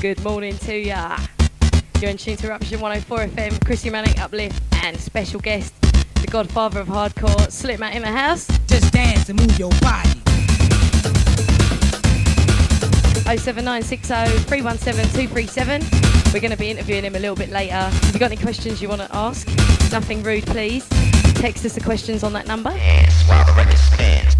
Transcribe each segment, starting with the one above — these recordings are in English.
Good morning to ya. You're in tune to Eruption 104 FM, Cris, Manic, Uplft, and special guest, the godfather of hardcore, Slipmatt in the house. Just dance and move your body. 07960 317 237. We're going to be interviewing him a little bit later. If you've got any questions you want to ask, nothing rude, please. Text us the questions on that number. Yes, while the record spins.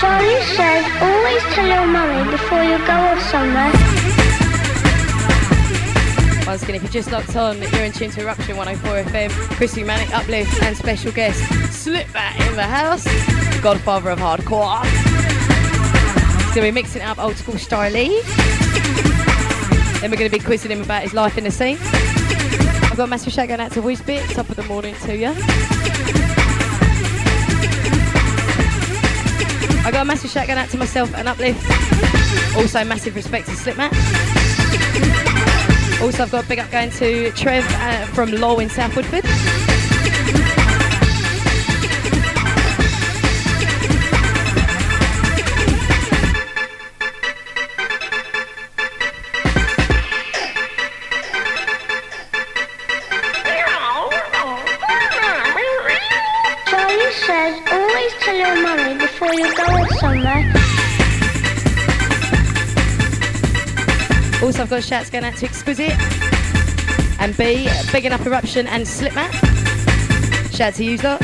Charlie says always tell your mummy before you go off somewhere. Once again, if you just locked on, you're in tune to Eruption 104 FM, Cris, Manic, Uplft, and special guest Slipmatt in the house, godfather of hardcore. He's going to be mixing it up old school style. Then we're going to be quizzing him about his life in the scene. I've got a massive shout going out to Whizbit, top of the morning to you. I got a massive shout going out to myself and Uplft. Also massive respect to Slipmatt. Also I've got a big up going to Trev from Law in South Woodford. Charlie says always tell your mummy before before you're going somewhere. Also, I've got a shout going out to Exquisite and B, bigging up Eruption and Slipmatt. Shout to you lot.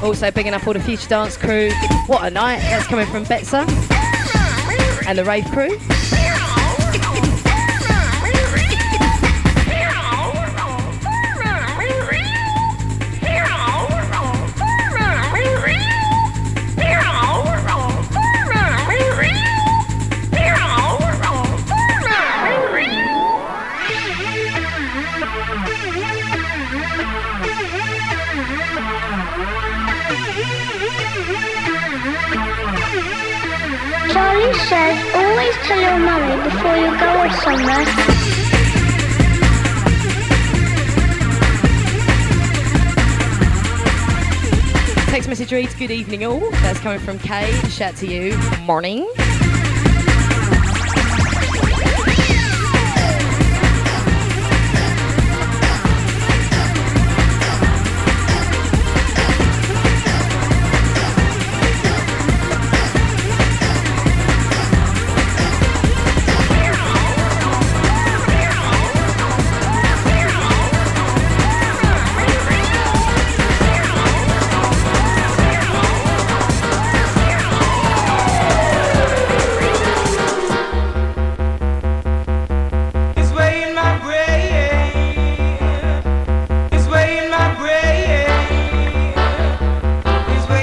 Also bigging up all the Future Dance crew. What a night. That's coming from Betsa and the Rave crew. Charlie says always tell your mummy before you go somewhere. Text message reads, good evening all. That's coming from Kay. Shout to you. Morning.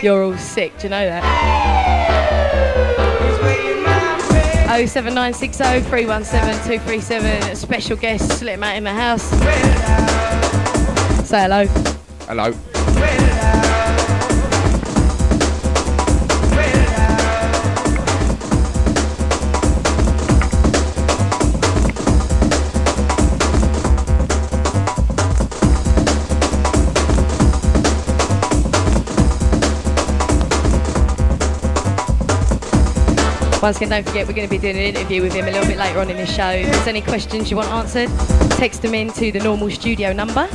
You're all sick, do you know that? 07960 317 237. Special guest Slipmatt in the house. Say hello. Hello. Once again, don't forget we're going to be doing an interview with him a little bit later on in the show. If there's any questions you want answered, text them in to the normal studio number.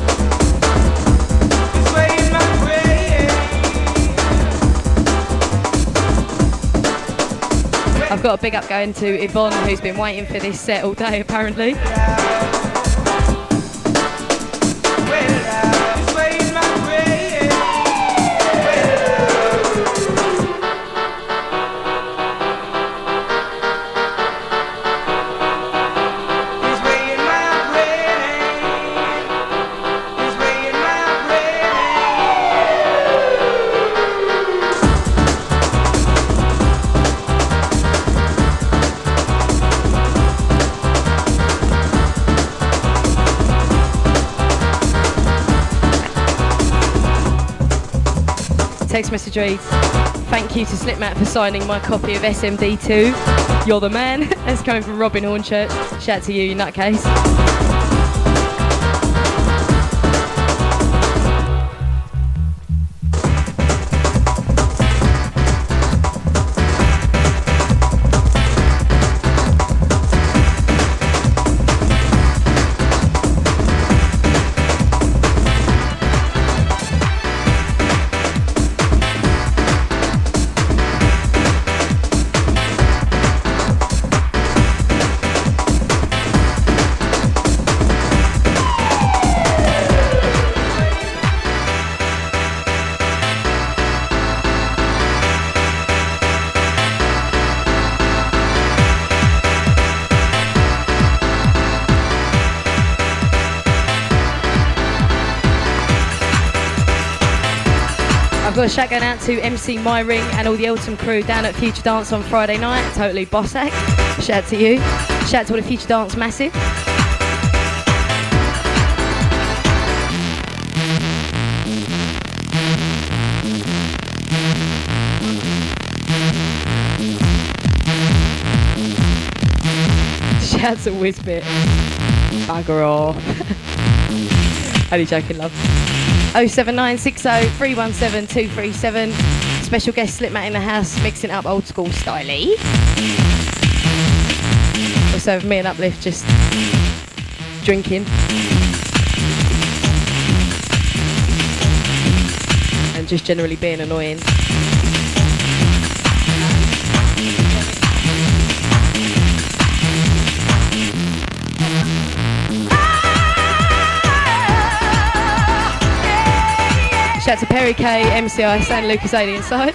I've got a big up going to Yvonne, who's been waiting for this set all day apparently. Text message reads, thank you to Slipmatt for signing my copy of SMD2. You're the man. That's coming from Robin Hornchurch. Shout to you nutcase. I've got a shout going out to MC Myring and all the Elton crew down at Future Dance on Friday night. Totally boss act. Shout to you. Shout to all the Future Dance massive. Shout to Whizbit. Bugger off. Only joking, love. 07960 317 237. Special guest Slipmatt in the house, mixing up old school styley. Also, me and Uplft just drinking. And just generally being annoying. Shout to Perry K, MCI, San Lucas 80 inside.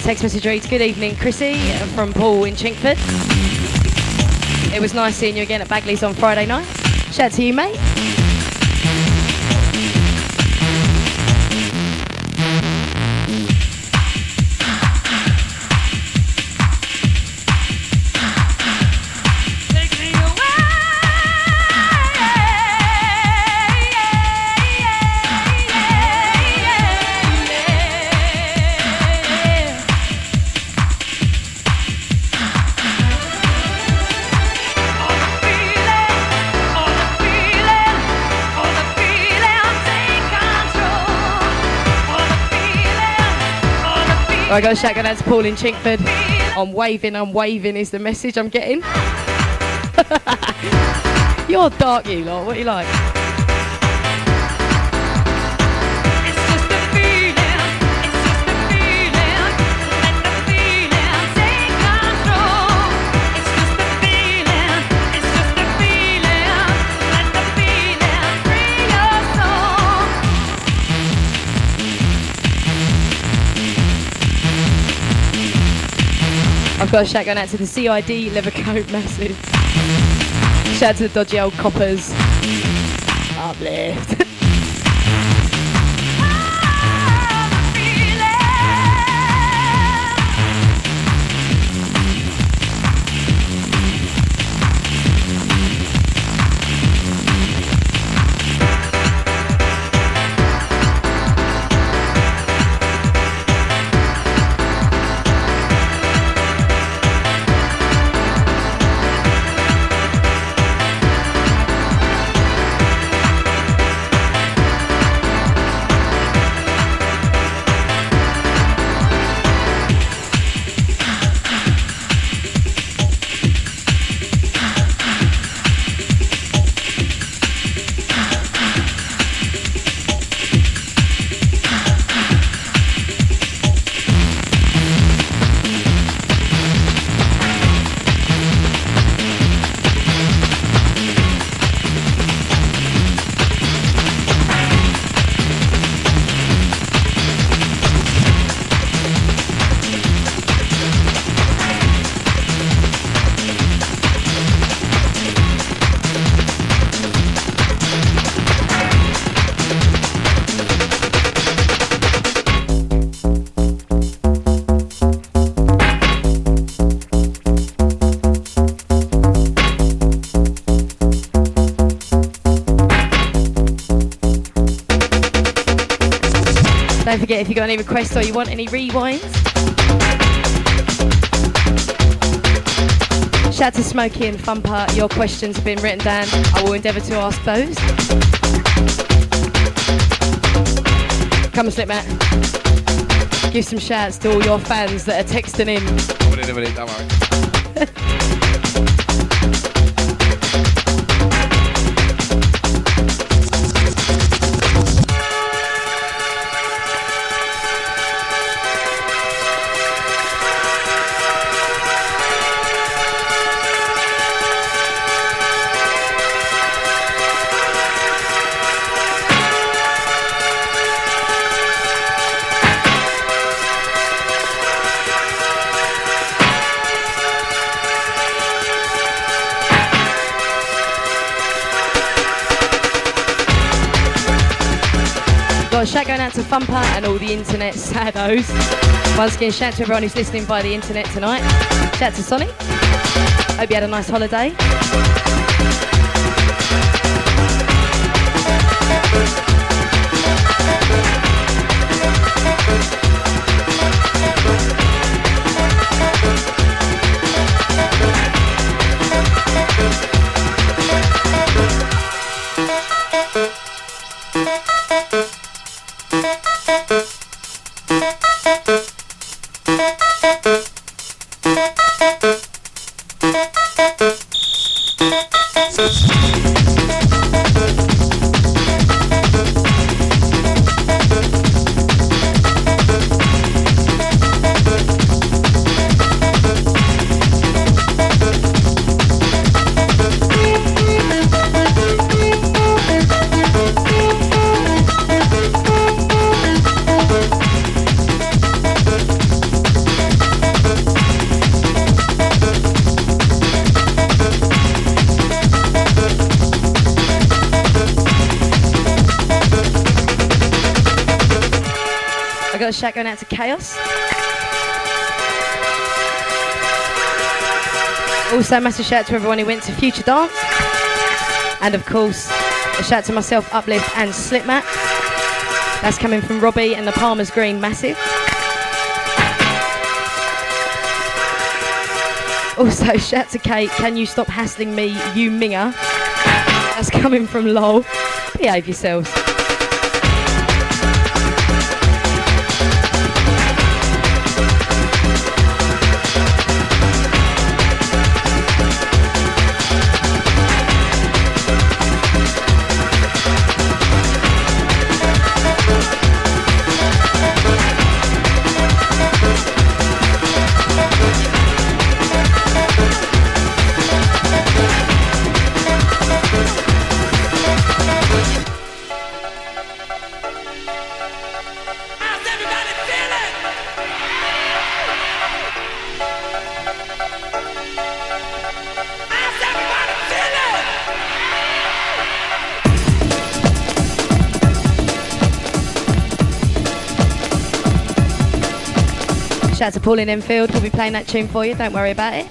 Text message reads, good evening, Chrissy, from Paul in Chinkford. It was nice seeing you again at Bagley's on Friday night. Shout out to you, mate. I got a shout out to Paul in Chinkford. I'm waving is the message I'm getting. You're dark, you lot. What are you like? I've got a shout out to the CID Livercoat massive. Shout out to the dodgy old coppers. Uplift. Don't forget, if you got any requests or you want any rewinds, shout out to Smokey and Thumper. Your questions have been written down. I will endeavour to ask those. Come on, Slipmatt. Give some shouts to all your fans that are texting in. I'm in a minute, don't worry. got a shout going out to Thumper and all the internet saddos. Once again, shout to everyone who's listening via the internet tonight. Shout to Sonny. Hope you had a nice holiday. Shout going out to Chaos. Also, massive shout to everyone who went to Future Dance. And of course, a shout to myself, Uplft and Slipmatt. That's coming from Robbie and the Palmer's Green, massive. Also, shout to Kate, can you stop hassling me, you minger? That's coming from Lol. Behave yourselves. Shout out to Paul in Enfield, we'll be playing that tune for you, don't worry about it.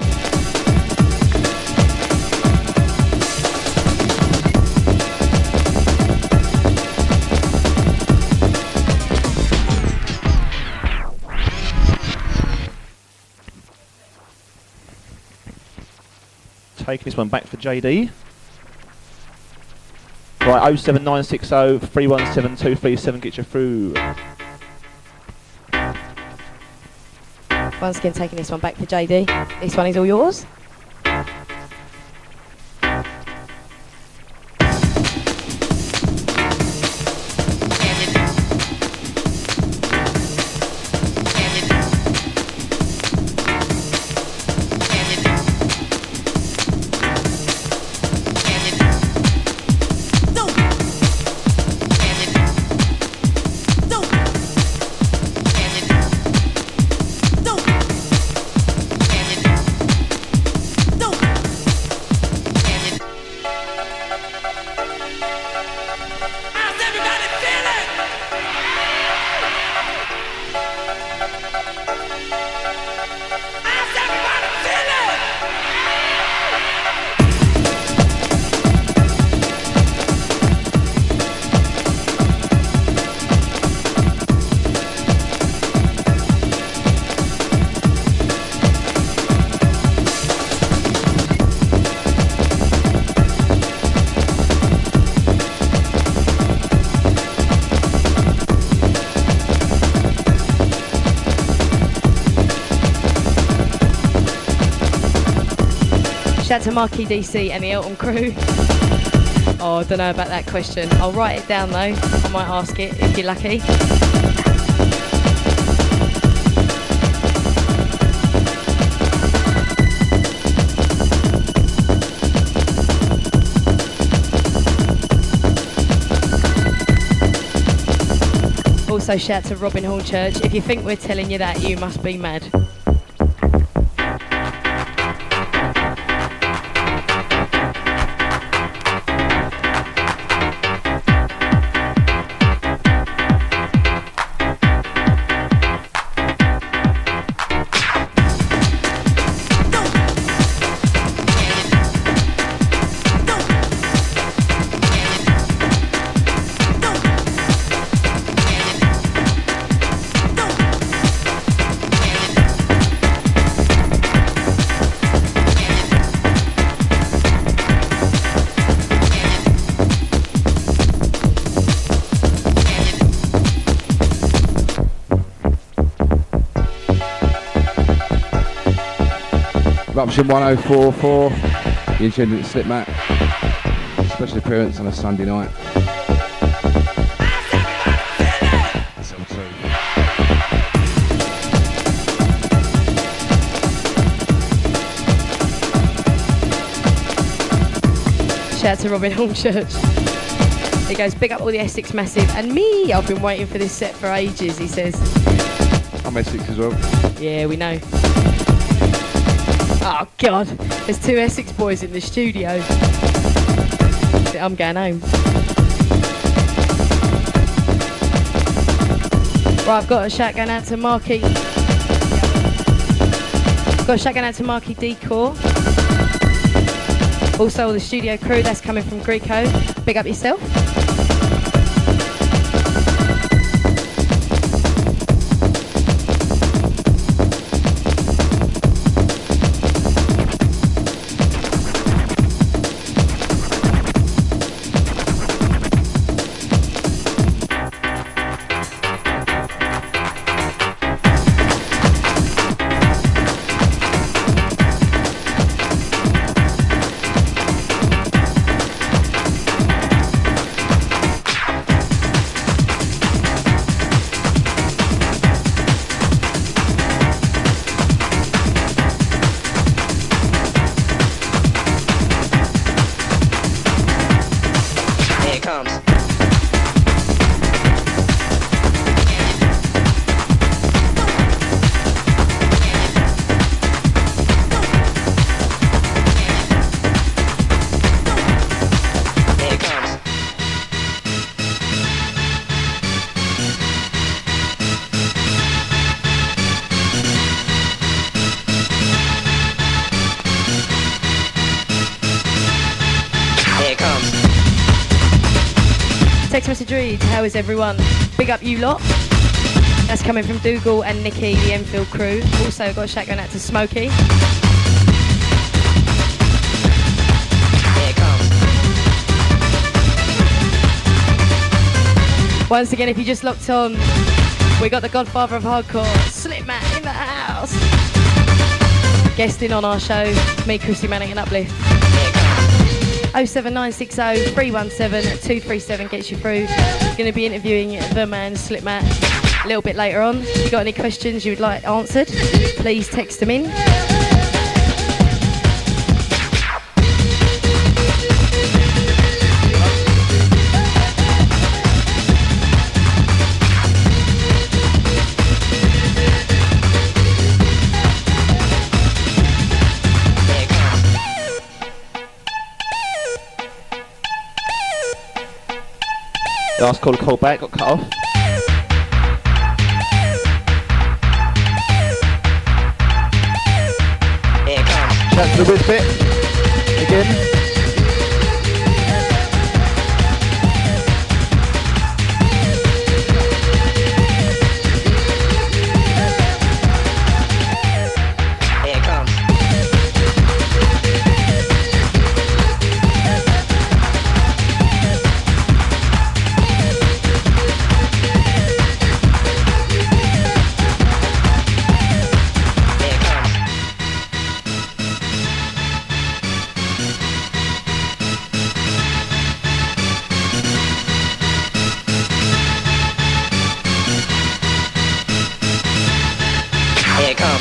Taking this one back for JD. Right, 07960 317237 gets you through. Once again, taking this one back for JD. This one is all yours. Shout out to Marquee DC and the Elton crew. Oh, I don't know about that question. I'll write it down though. I might ask it if you're lucky. Also shout to Robin Hornchurch. If you think we're telling you that, you must be mad. Eruption 1044. You're tuned in to Slipmatt. Special appearance on a Sunday night. Shout out to Robin Hornchurch. He goes, big up all the Essex Massive and me. I've been waiting for this set for ages, he says. I'm Essex as well. Yeah, we know. Oh God, there's 2 Essex boys in the studio. I'm going home. Right, I've got a shout going out to Marky. Got a shout going out to Marky Decor. Also all the studio crew that's coming from Greco. Big up yourself. Text message reads, how is everyone? Big up you lot. That's coming from Dougal and Nikki, the Enfield crew. Also got a shout going out to Smokey. Here it comes. Once again, if you just locked on, we got the godfather of hardcore, Slipmatt, in the house. Guesting on our show, me, Cris, Manic and Uplft. 07960 317 237 gets you through. Going to be interviewing the man Slipmatt a little bit later on. If you've got any questions you would like answered, please text them in. Last call, call back, got cut off. Here it comes. Shout to the whiz bit. Again. Here it comes. Here it comes.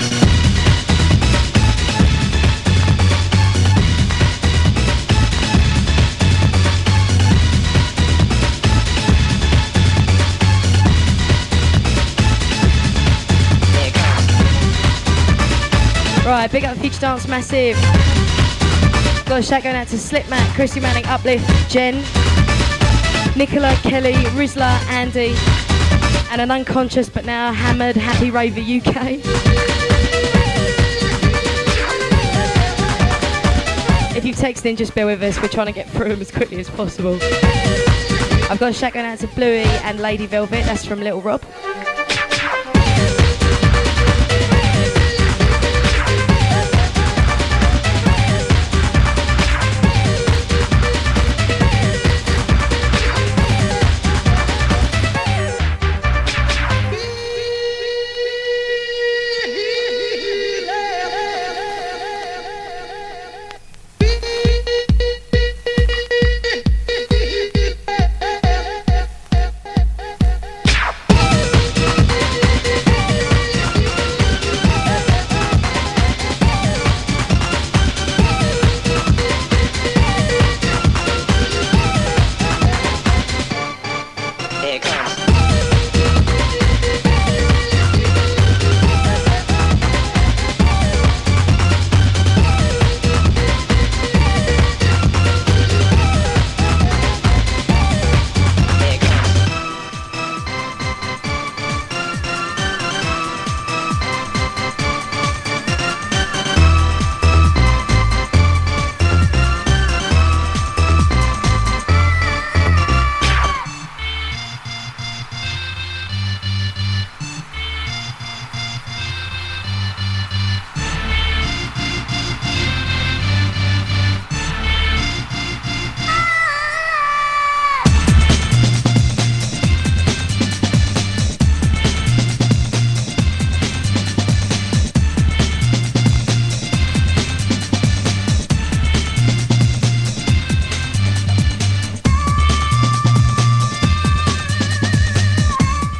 Here it comes. Right, big up Future Dance Massive. Got a shout going out to Slipmatt, Cris, Manic, Uplft, Jen, Nicola, Kelly, Rizla, Andy, and an unconscious but now hammered Happy Raver UK. If you text in, just bear with us. We're trying to get through them as quickly as possible. I've got a shout going out to Bluey and Lady Velvet. That's from Little Rob.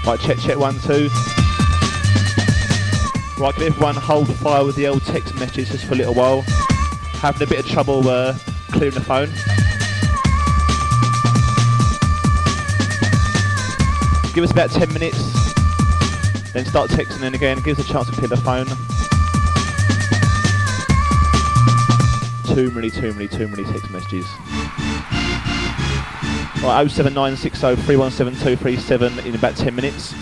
Right, check 1, 2. Right, can everyone hold fire with the old text messages just for a little while? Having a bit of trouble clearing the phone. Give us about 10 minutes, then start texting in again. Give us a chance to clear the phone. Too many text messages. Right, 07960 317237 in about 10 minutes.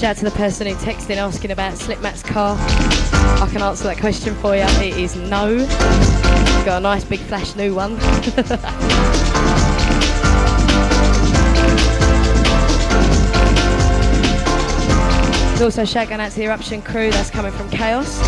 Shout out to the person who texted asking about Slipmatt's car. I can answer that question for you. It is no. Got a nice big flash new one. There's also a shout going out to the Eruption crew. That's coming from Chaos.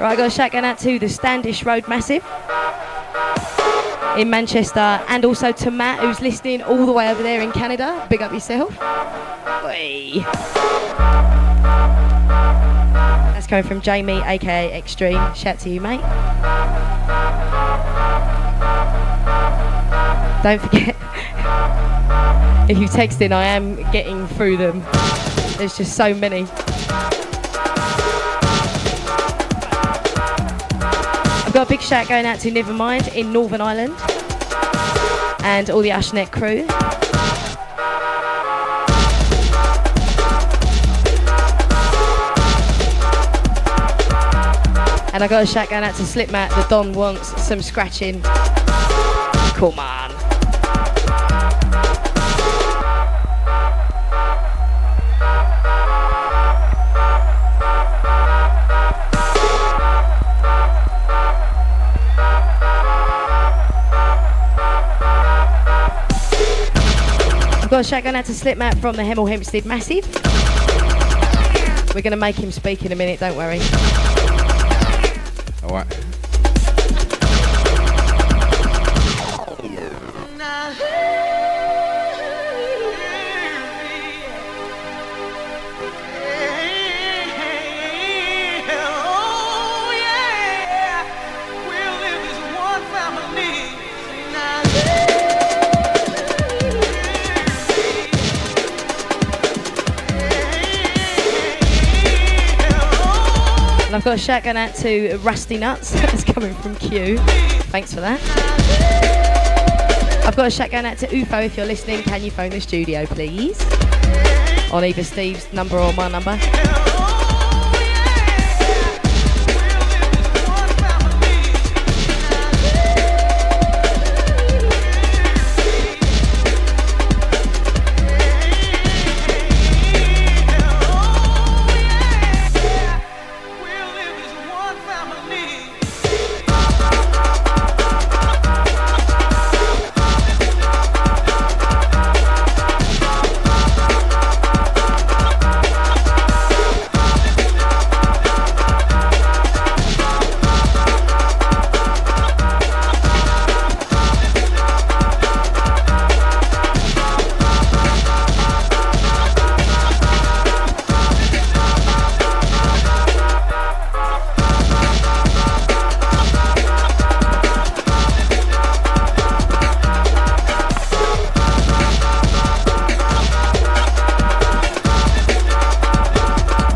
Right, I got a shout going out to the Standish Road Massive in Manchester, and also to Matt, who's listening all the way over there in Canada. Big up yourself. Oi. That's coming from Jamie, aka Extreme. Shout to you, mate. Don't forget, if you text in, I am getting through them. There's just so many. I've got a big shout going out to Nevermind in Northern Ireland and all the Ashnet crew. And I got a shout going out to Slipmatt. The Don wants some scratching. Come on. Got a shout going out to Slipmatt from the Hemel Hempstead Massive. We're going to make him speak in a minute, don't worry. Alright. And I've got a shout going out to Rusty Nuts. That's coming from Q. Thanks for that. I've got a shout going out to UFO. If you're listening, can you phone the studio, please? On either Steve's number or my number.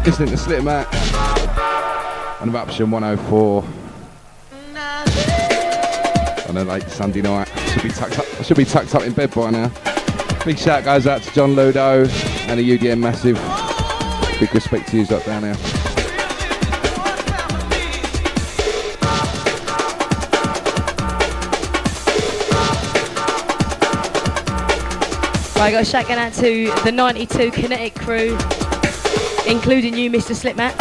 Listening to Slipmatt on Eruption 104 on a late Sunday night. I should be tucked up in bed by now. Big shout goes out to John Ludo and the UDM Massive. Big respect to you up down there. Right, I got a shout going out to the 92 Kinetic crew, including you, Mr. Slipmatt.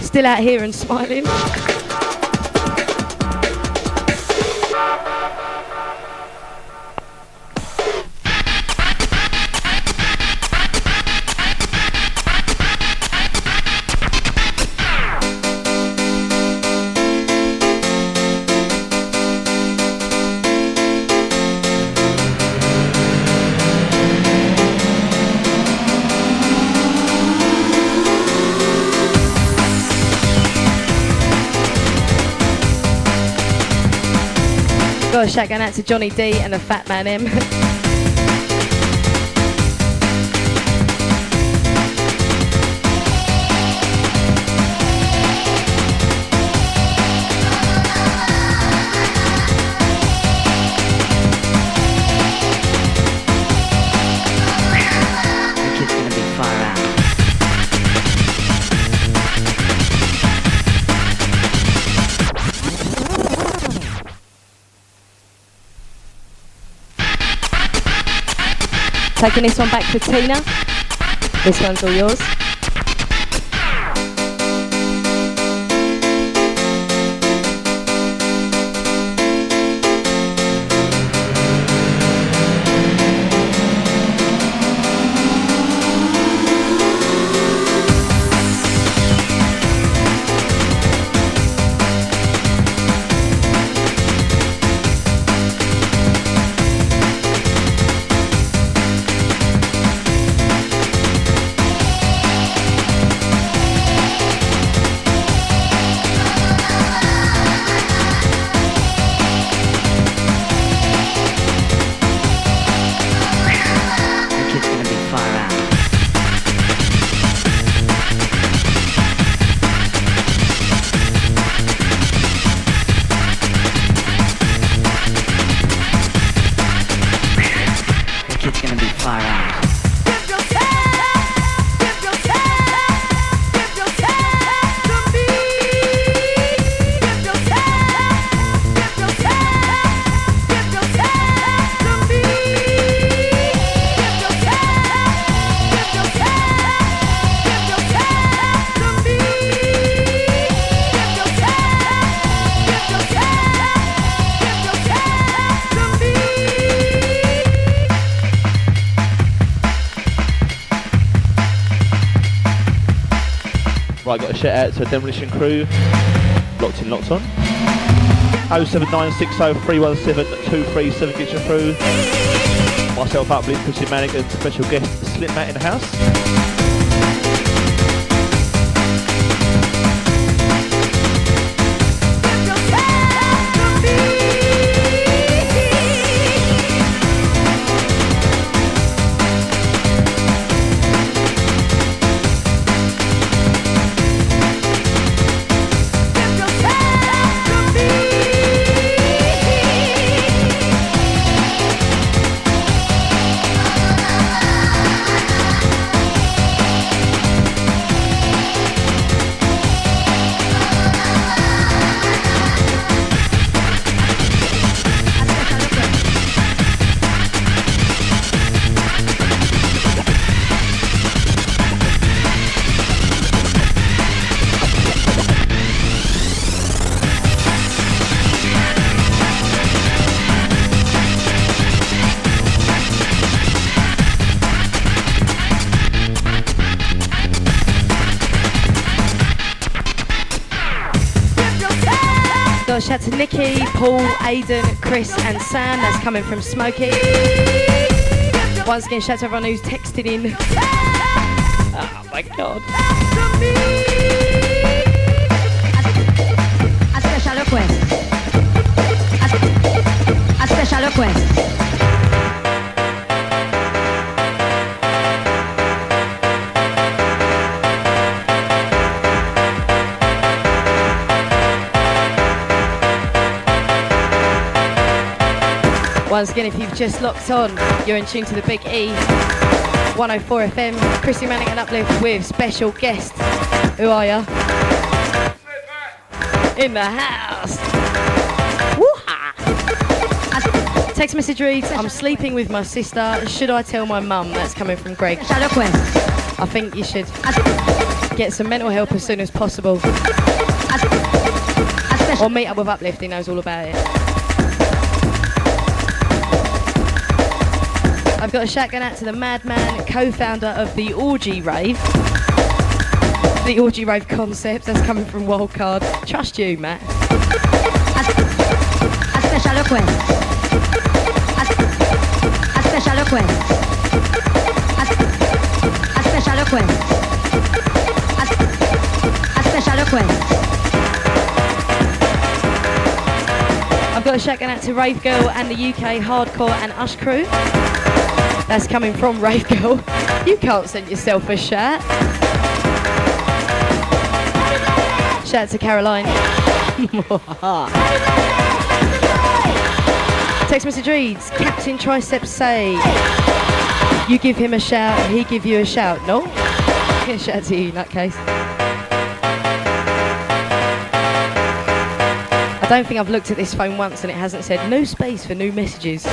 Still out here and smiling. Got a shout going out to Johnny D and the Fat Man M. Taking this one back for Tina. This one's all yours. Right, got a shout out to Demolition Crew. Locked in, locked on. 07960317237 gets you through. Myself, Uplft, Cris, Manic, and special guest Slipmatt in the house. Shout to Nikki, Paul, Aidan, Cris and Sam. That's coming from Smokey. Once again, shout to everyone who's texted in. Oh my god. A special request. A special request. Once again, if you've just locked on, you're in tune to the Big E, 104 FM, Cris, Manic and Uplft with special guest. Who are ya? In the house. Woo-ha! Text message reads, I'm sleeping with my sister. Should I tell my mum? That's coming from Greg. I think you should get some mental help as soon as possible. Or meet up with Uplft, he knows all about it. I've got a shout going out to the Madman, co-founder of the Orgy Rave. The Orgy Rave concept, that's coming from Wildcard. Trust you, Matt. A special request. A special request. A special request. A special request. I've got a shout going out to Rave Girl and the UK Hardcore and Ush crew. That's coming from Rave Girl. You can't send yourself a shout. Shout out to Caroline. Text message reads, Captain Triceps say, you give him a shout, he give you a shout. No? Shout out to you in that case. I don't think I've looked at this phone once and it hasn't said no space for new messages.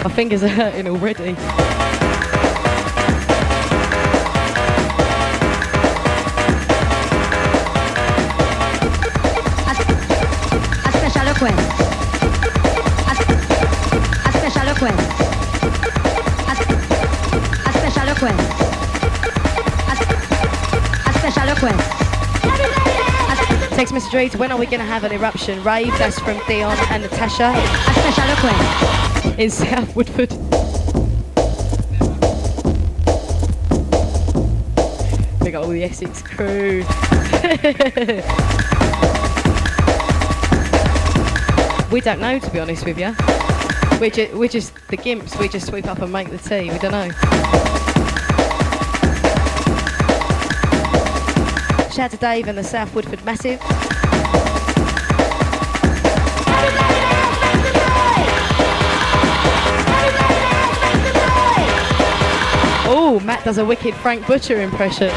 My fingers are hurting already. A special request. A special request. A special request. A special request. Text message reads, when are we going to have an Eruption rave? That's from Dion and Natasha. A special request. In South Woodford. We got all the Essex crew. We don't know, to be honest with you. We're just the gimps. We just sweep up and make the tea. We don't know. Shout out to Dave and the South Woodford Massive. Oh, Matt does a wicked Frank Butcher impression.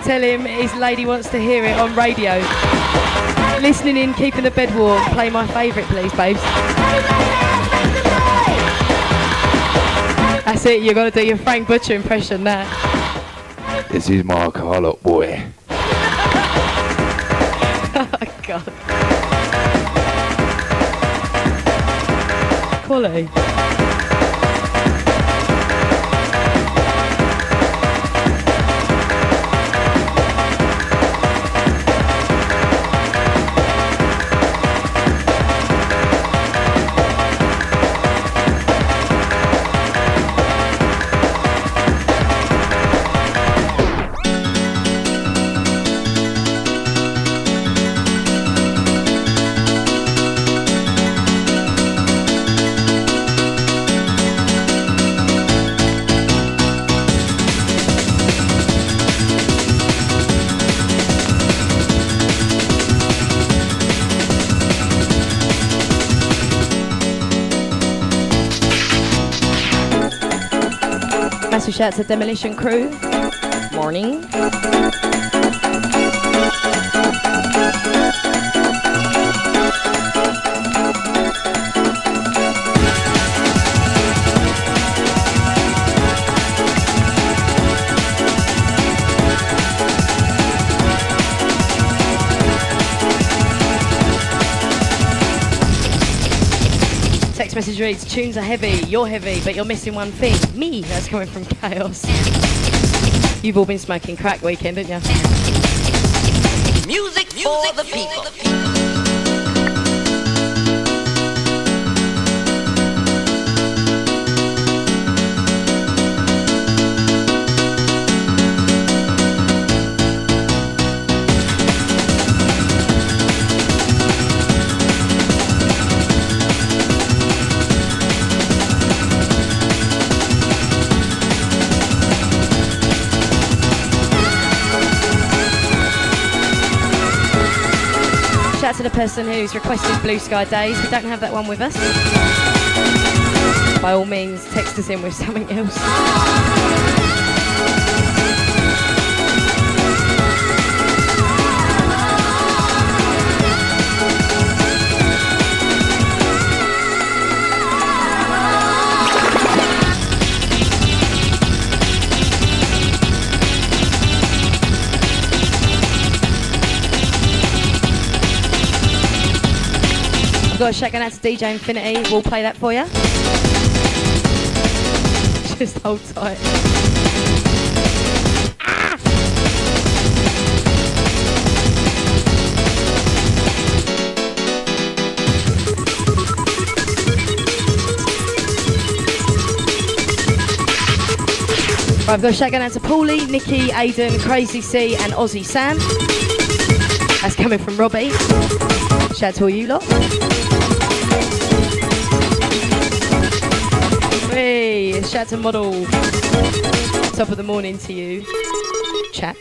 Tell him his lady wants to hear it on radio. Listening in, keeping the bed warm. Play my favourite, please, babes. That's it, you've got to do your Frank Butcher impression now. This is my Carlot boy. Oh, God. Quality. Massive shout to Demolition Crew. Morning. Text message reads, tunes are heavy, you're heavy, but you're missing one thing. Me. That's coming from Chaos. You've all been smoking crack weekend, didn't you? Music for the people. Shout out to the person who's requested Blue Sky Days. We don't have that one with us. By all means, text us in with something else. I've got a shout out to DJ Infinity. We'll play that for you. Just hold tight. Right, I've got a shout out to Paulie, Nikki, Aidan, Crazy C and Aussie Sam. That's coming from Robbie. Shout out to all you lot. Hey, shout out to Model. Top of the morning to you, chap.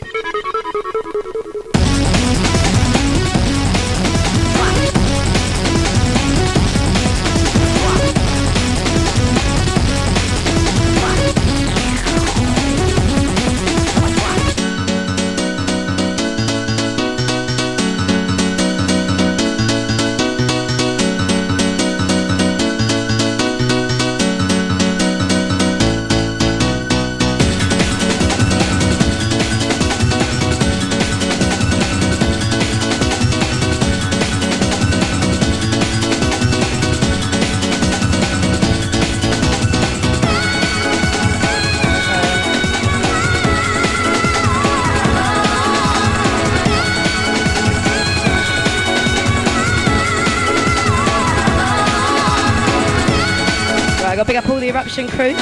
I've got to big up all the Eruption crew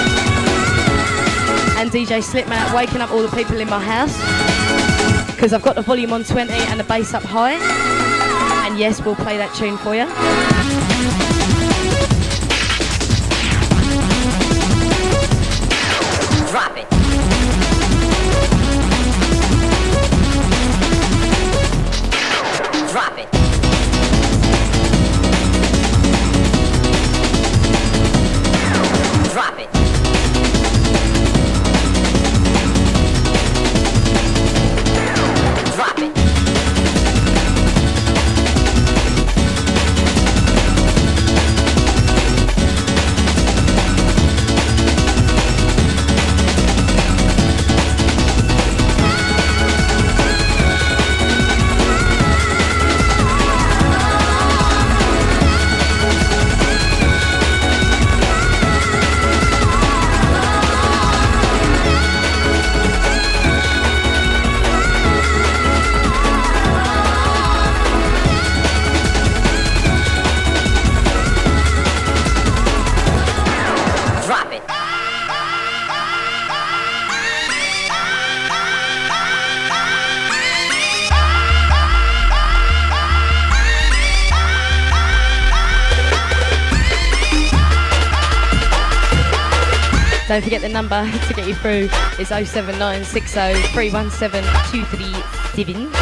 and DJ Slipmatt, waking up all the people in my house because I've got the volume on 20 and the bass up high, and yes, we'll play that tune for you. Drop it. Drop it. Drop it. Drop it. Don't forget the number to get you through is 07960 317 237.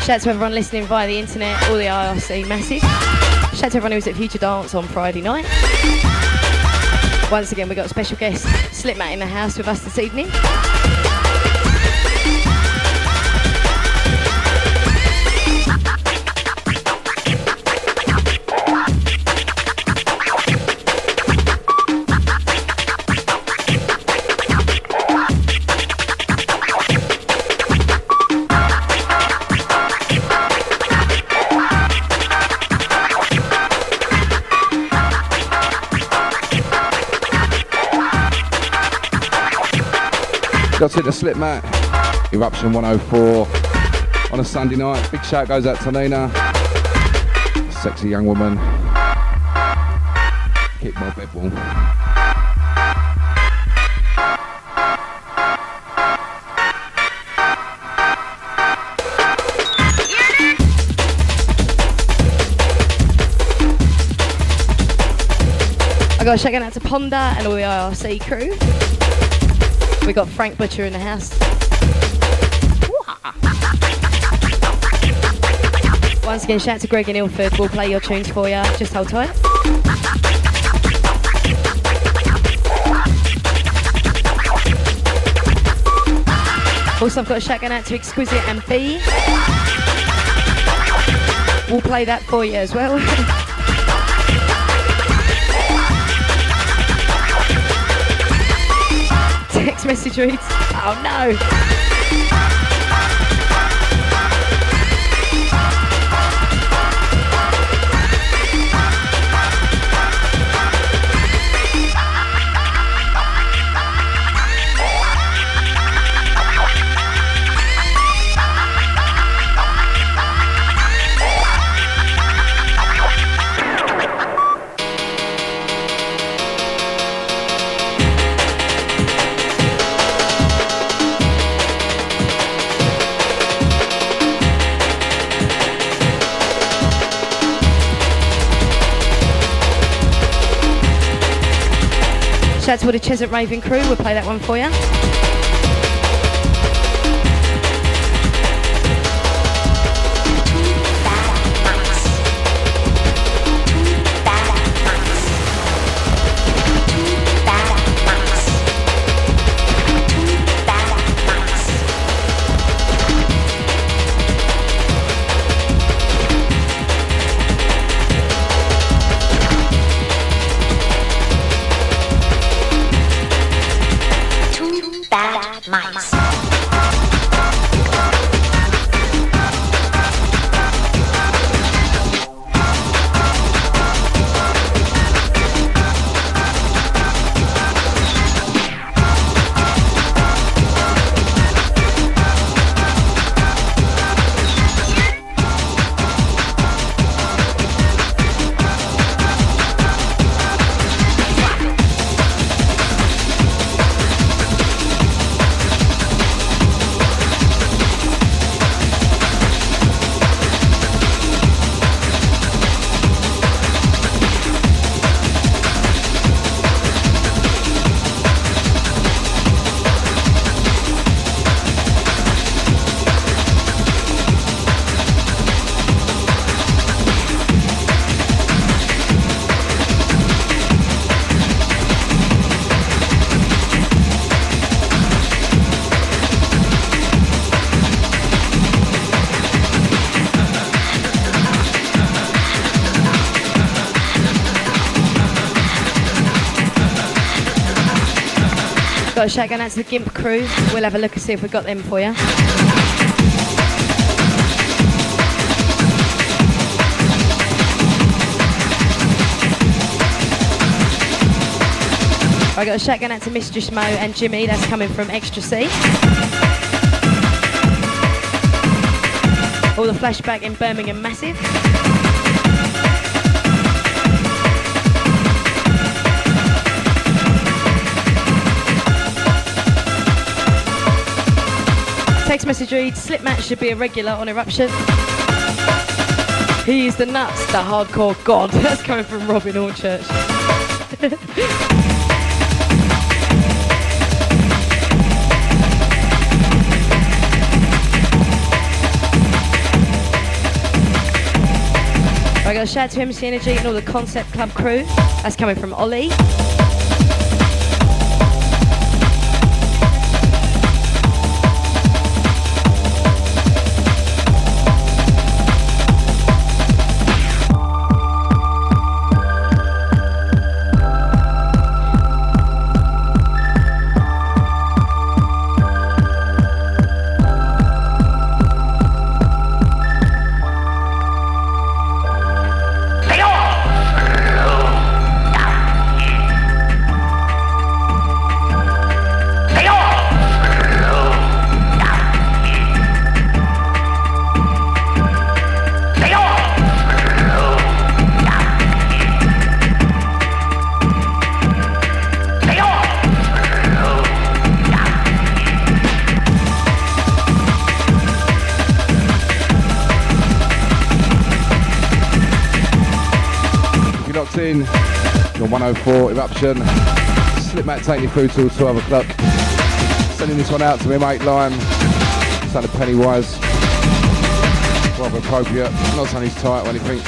Shout out to everyone listening via the internet, all the IRC massive. Shout out to everyone who was at Future Dance on Friday night. Once again, we got a special guest, Slipmatt, in the house with us this evening. Got to the Slipmatt, Eruption 104 on a Sunday night. Big shout goes out to Nina, sexy young woman. Keep my bed warm. I got a shout out to Ponder and all the IRC crew. We got Frank Butcher in the house. Once again, shout out to Greg in Ilford. We'll play your tunes for you. Just hold tight. Also, I've got a shout out to Exquisite and B. We'll play that for you as well. Text message reads, oh no. Shout out to all the Chesett Raven crew, we'll play that one for you. Got a shout going out to the Gimp crew. We'll have a look and see if we've got them for you. I got a shout going out to Mistress Mo and Jimmy. That's coming from Extra C. All the flashback in Birmingham massive. Text message reads, Slipmatt should be a regular on Eruption. He is the nuts, the hardcore god. That's coming from Robin Hornchurch. I got a shout out to MC Energy and all the Concept Club crew. That's coming from Ollie. mixing. On 104 Eruption. Slipmatt taking you through till 12 o'clock. Sending this one out to me mate Lime. Sounded Pennywise. Rather appropriate. Not saying he's tight or anything.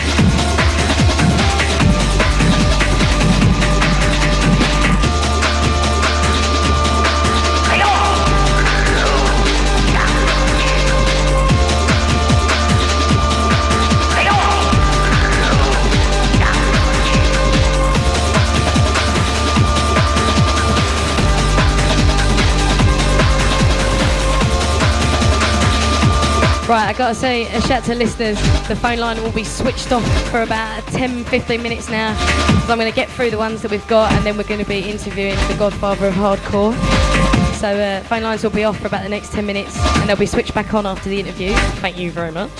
Right, I gotta say a shout to listeners. The phone line will be switched off for about 10-15 minutes now. So I'm going to get through the ones that we've got and then we're going to be interviewing the godfather of hardcore. So phone lines will be off for about the next 10 minutes and they'll be switched back on after the interview. Thank you very much.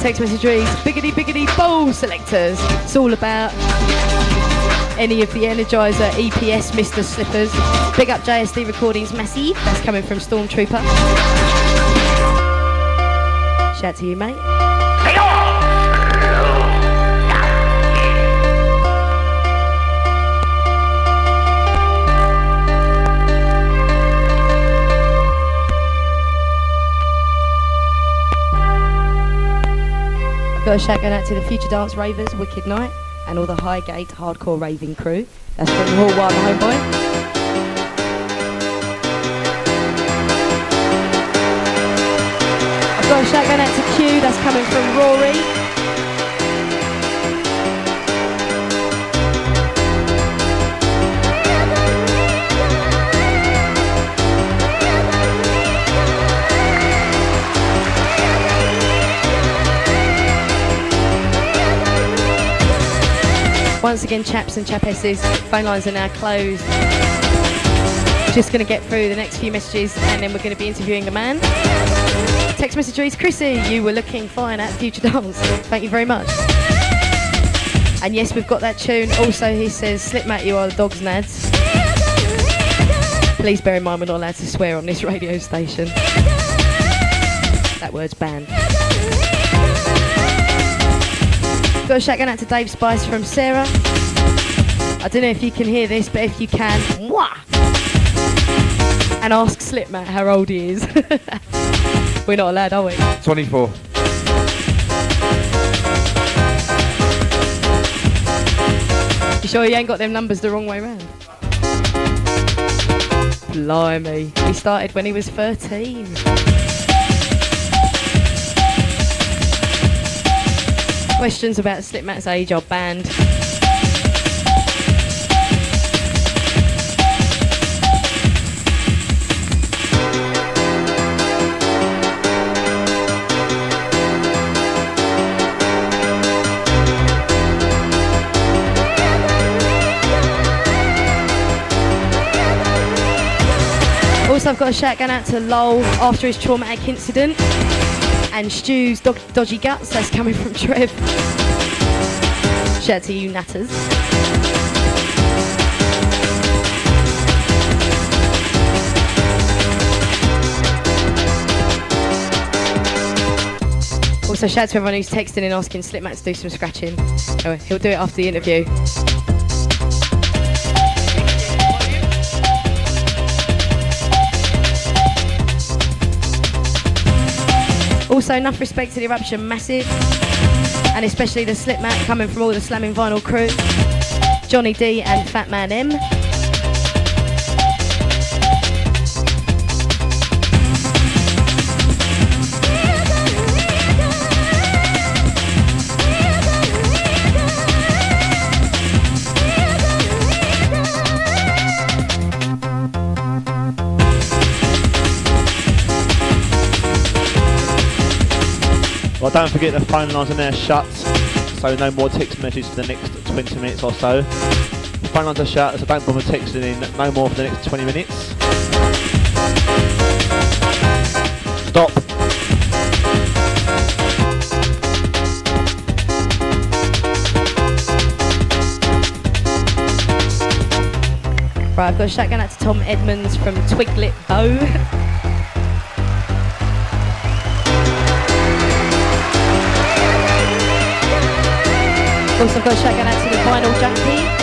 Text message reads, biggity biggity bowl selectors. It's all about any of the Energizer EPS Mr. Slippers. Big up JSD Recordings Massive. That's coming from Stormtrooper. Shout to you, mate. Got a shout going out to the Future Dance Ravers, Wicked Night, and all the Highgate hardcore raving crew. That's from Hall 1, homeboy. I've got a shout going out to Q, that's coming from Rory. Once again, chaps and chapesses, phone lines are now closed. Just going to get through the next few messages and then we're going to be interviewing a man. Text message reads, Chrissy, you were looking fine at Future Dance. Thank you very much. And yes, we've got that tune. Also, he says, Slipmatt, you are the dog's nads. Please bear in mind we're not allowed to swear on this radio station. That word's banned. Got a shout going out to Dave Spice from Sarah. I don't know if you can hear this, but if you can, mwah! And ask Slipmatt how old he is. We're not allowed, are we? 24. You sure you ain't got them numbers the wrong way round? Blimey. He started when he was 13. Questions about Slipmatt's age are banned. Also, I've got a shout going out to Lowell after his traumatic incident. And Stu's dodgy guts, that's coming from Trev. Shout out to you natters. Also shout out to everyone who's texting and asking Slipmatt to do some scratching. Oh, he'll do it after the interview. Also, enough respect to the Eruption Massive, and especially the Slipmatt coming from all the Slamming Vinyl crew, Johnny D and Fat Man M. Well, don't forget the phone lines are now shut, so no more text messages for the next 20 minutes or so. Phone lines are shut, so don't bother texting in no more for the next 20 minutes. Stop. Right, I've got a shout out to Tom Edmonds from Twiglet Bow. Also, I've got a shout out to the Vinyl Junkie.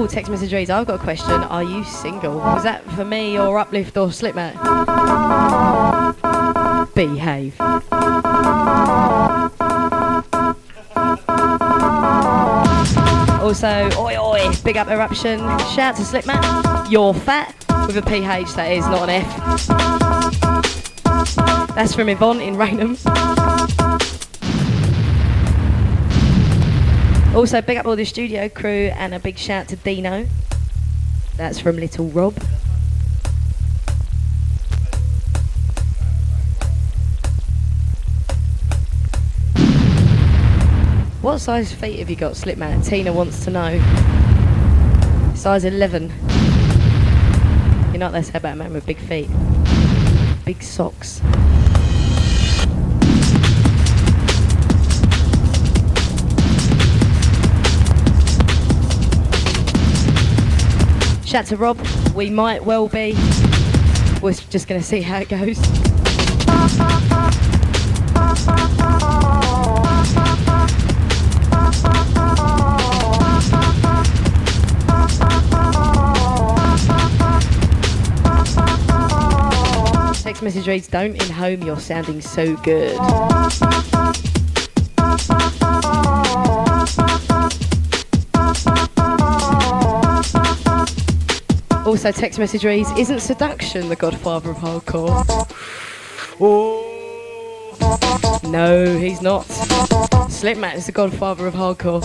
Text message reads, I've got a question. Are you single? Was that for me or Uplft or Slipmatt? Behave. Also, oi oi, big up Eruption. Shout to Slipmatt. You're fat. With a PH, that is, not an F. That's from Yvonne in Raynham. Also, big up all the studio crew and a big shout to Dino. That's from Little Rob. What size feet have you got, Slipmatt? Tina wants to know. Size 11. You know what they say about a man with big feet? Big socks. Shout to Rob, we might well be. We're just going to see how it goes. Text message reads, don't in home, you're sounding so good. Also, text message reads, isn't seduction the godfather of hardcore? Oh. No, he's not. Slipmatt is the godfather of hardcore.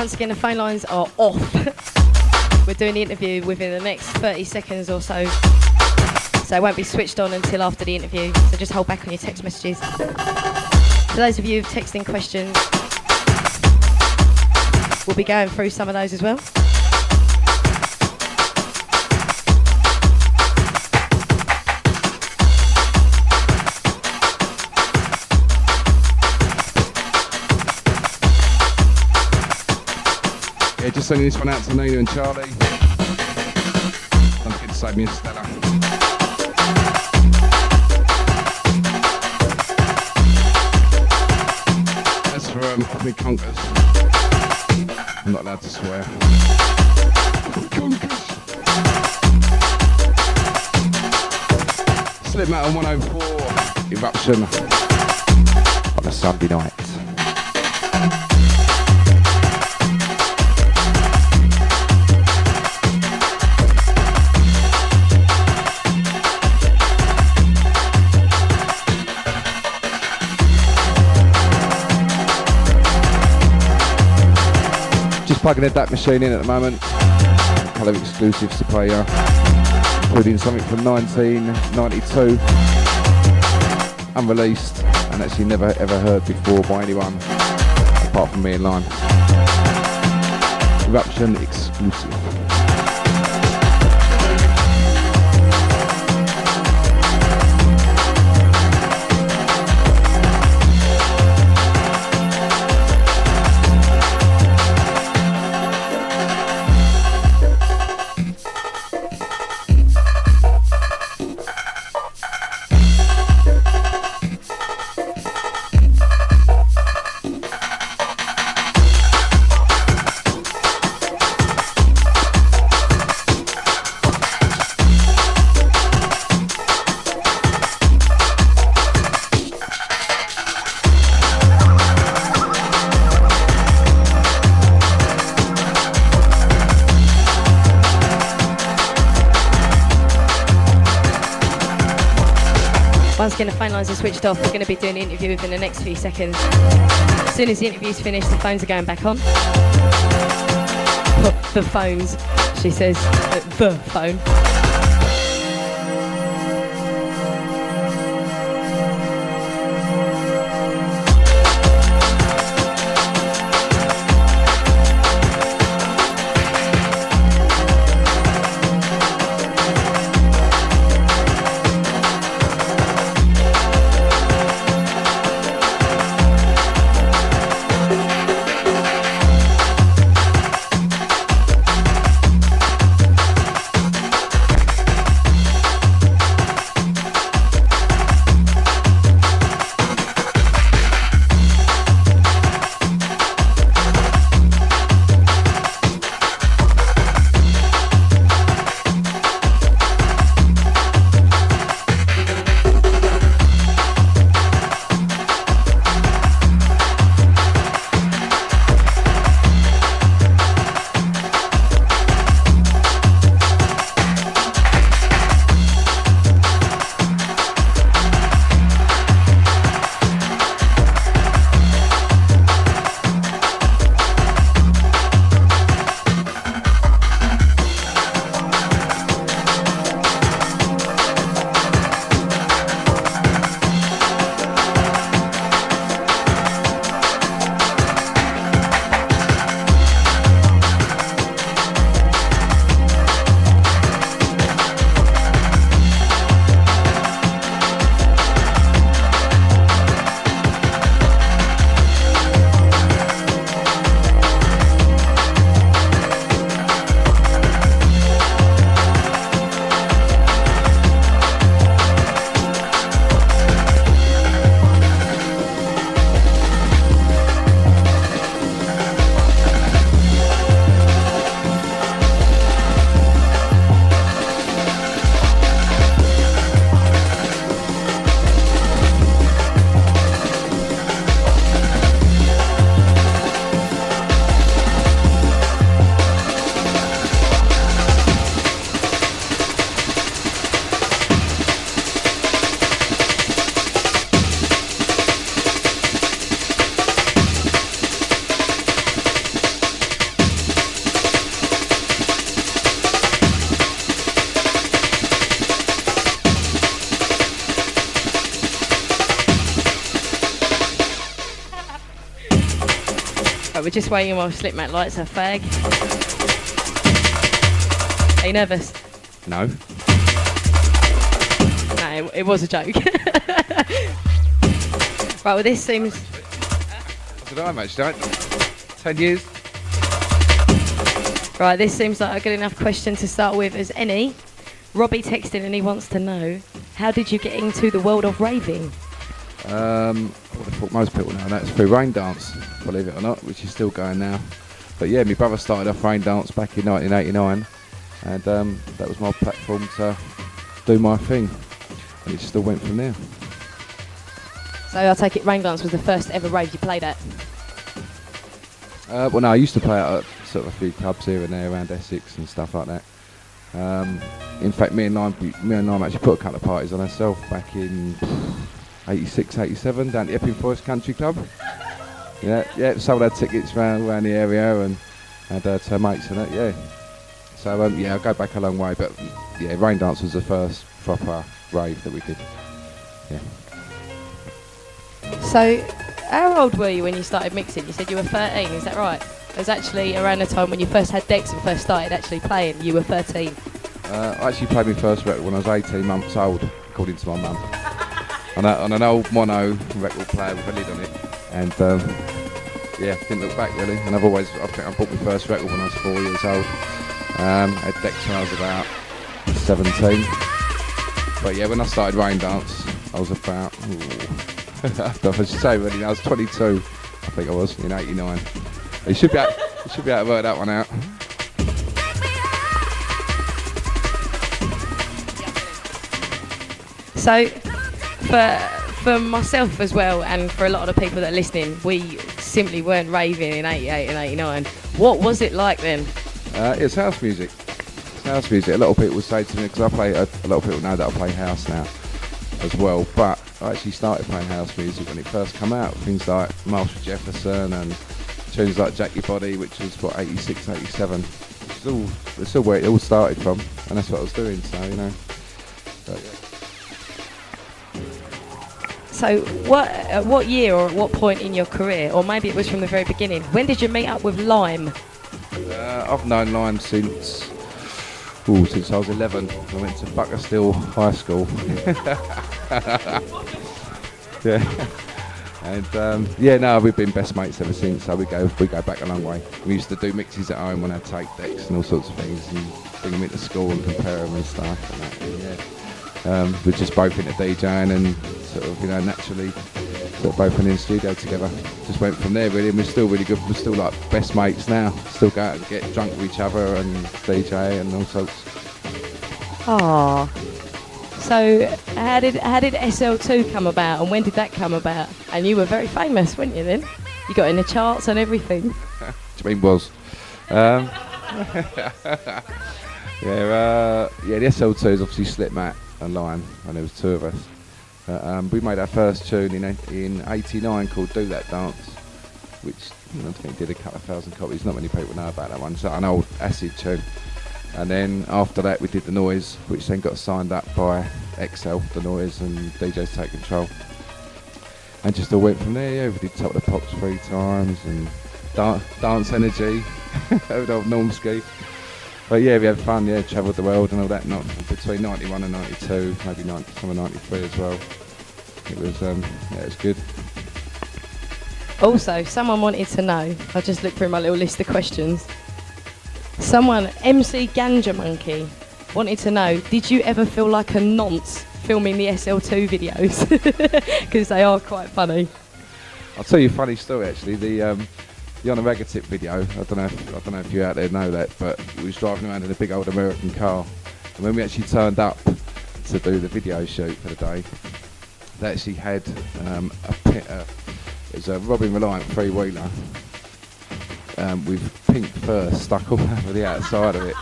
Once again, the phone lines are off. We're doing the interview within the next 30 seconds or so. So it won't be switched on until after the interview. So just hold back on your text messages. For those of you texting questions, we'll be going through some of those as well. Yeah, just sending this one out to Nina and Charlie. Don't forget to save me a Stella. That's for me conkers. I'm not allowed to swear. Conkers. Slipmatt on 104. Eruption on a Sunday night. Plugging a DAC machine in at the moment. A couple of exclusives to play you, including something from 1992, unreleased and actually never ever heard before by anyone apart from me and Lime. Eruption exclusive. Once again, the phone lines are switched off. We're going to be doing the interview within the next few seconds. As soon as the interview's finished, the phones are going back on. The phones, she says. The phone. Right, we're just waiting while Slipmatt lights her fag. Are you nervous? No. No, it was a joke. Right, well this seems... I don't know, actually. 10 years. Right, this seems like a good enough question to start with as any. Robbie texted and he wants to know, how did you get into the world of raving? I would have thought most people know that's through rain dance, believe it or not, which is still going now. But yeah, my brother started off rain dance back in 1989, and that was my platform to do my thing, and it still went from there. So I take it rain dance was the first ever rave you played at? Well, no, I used to play at sort of a few clubs here and there around Essex and stuff like that. In fact, me and Lime actually put a couple of parties on ourselves back in 86, 87 down at Epping Forest Country Club. Yeah, sold our tickets around the area and had two mates and that, yeah. So, yeah, I'll go back a long way, but yeah, rain dance was the first proper rave that we did, yeah. So, how old were you when you started mixing? You said you were 13, is that right? It was actually around the time when you first had decks and first started actually playing, you were 13. I actually played my first record when I was 18 months old, according to my mum. On an old mono record player with a lid on it. And yeah, didn't look back really. And I think I bought my first record when I was 4 years old. Had decks when I was about 17. But yeah, when I started rain dance, I was about, I should say really, I was 22, I think I was, in 89. You should be able to work that one out. So, for myself as well, and for a lot of the people that are listening, we simply weren't raving in 88 and 89. What was it like then? It's house music. It's house music. A lot of people would say to me, because a lot of people know that I play house now as well, but I actually started playing house music when it first came out. Things like Marshall Jefferson and tunes like Jack Your Body, which was, 86, 87. It's all where it all started from, and that's what I was doing, so, you know. But, yeah. So what year or at what point in your career, or maybe it was from the very beginning, when did you meet up with Lime? I've known Lime since I was 11. I went to Buckerstill High School. Yeah. And we've been best mates ever since, so we go back a long way. We used to do mixes at home when I take decks and all sorts of things, and bring them into school and compare them and stuff and that. And yeah. We're just both into DJing and sort of, you know, naturally sort of both in the studio together. Just went from there really, and we're still really good. We're still like best mates now. Still go out and get drunk with each other and DJ and all sorts. Ah. So how did SL2 come about, and when did that come about? And you were very famous, weren't you then? You got in the charts and everything. What do you mean was? The SL2 is obviously Slipmatt and Lime, and there was two of us. We made our first tune in 89 called Do That Dance, which I think did a couple of thousand copies. Not many people know about that one. It's an old acid tune. And then after that we did The Noise, which then got signed up by XL, The Noise, and DJs Take Control. And just all went from there, yeah. We did Top of the Pops 3 times, and Dance Energy, old Normski. But yeah, we had fun, yeah, travelled the world and all that, not between 91 and 92, maybe some of 93 as well. It was, it was good. Also, someone wanted to know, I just looked through my little list of questions. Someone, MC Ganja Monkey, wanted to know, did you ever feel like a nonce filming the SL2 videos? Because they are quite funny. I'll tell you a funny story actually. The On a Ragatip video, I don't know if you out there know that, but we was driving around in a big old American car, and when we actually turned up to do the video shoot for the day, they actually had it was a Robin Reliant three-wheeler with pink fur stuck all over the outside of it.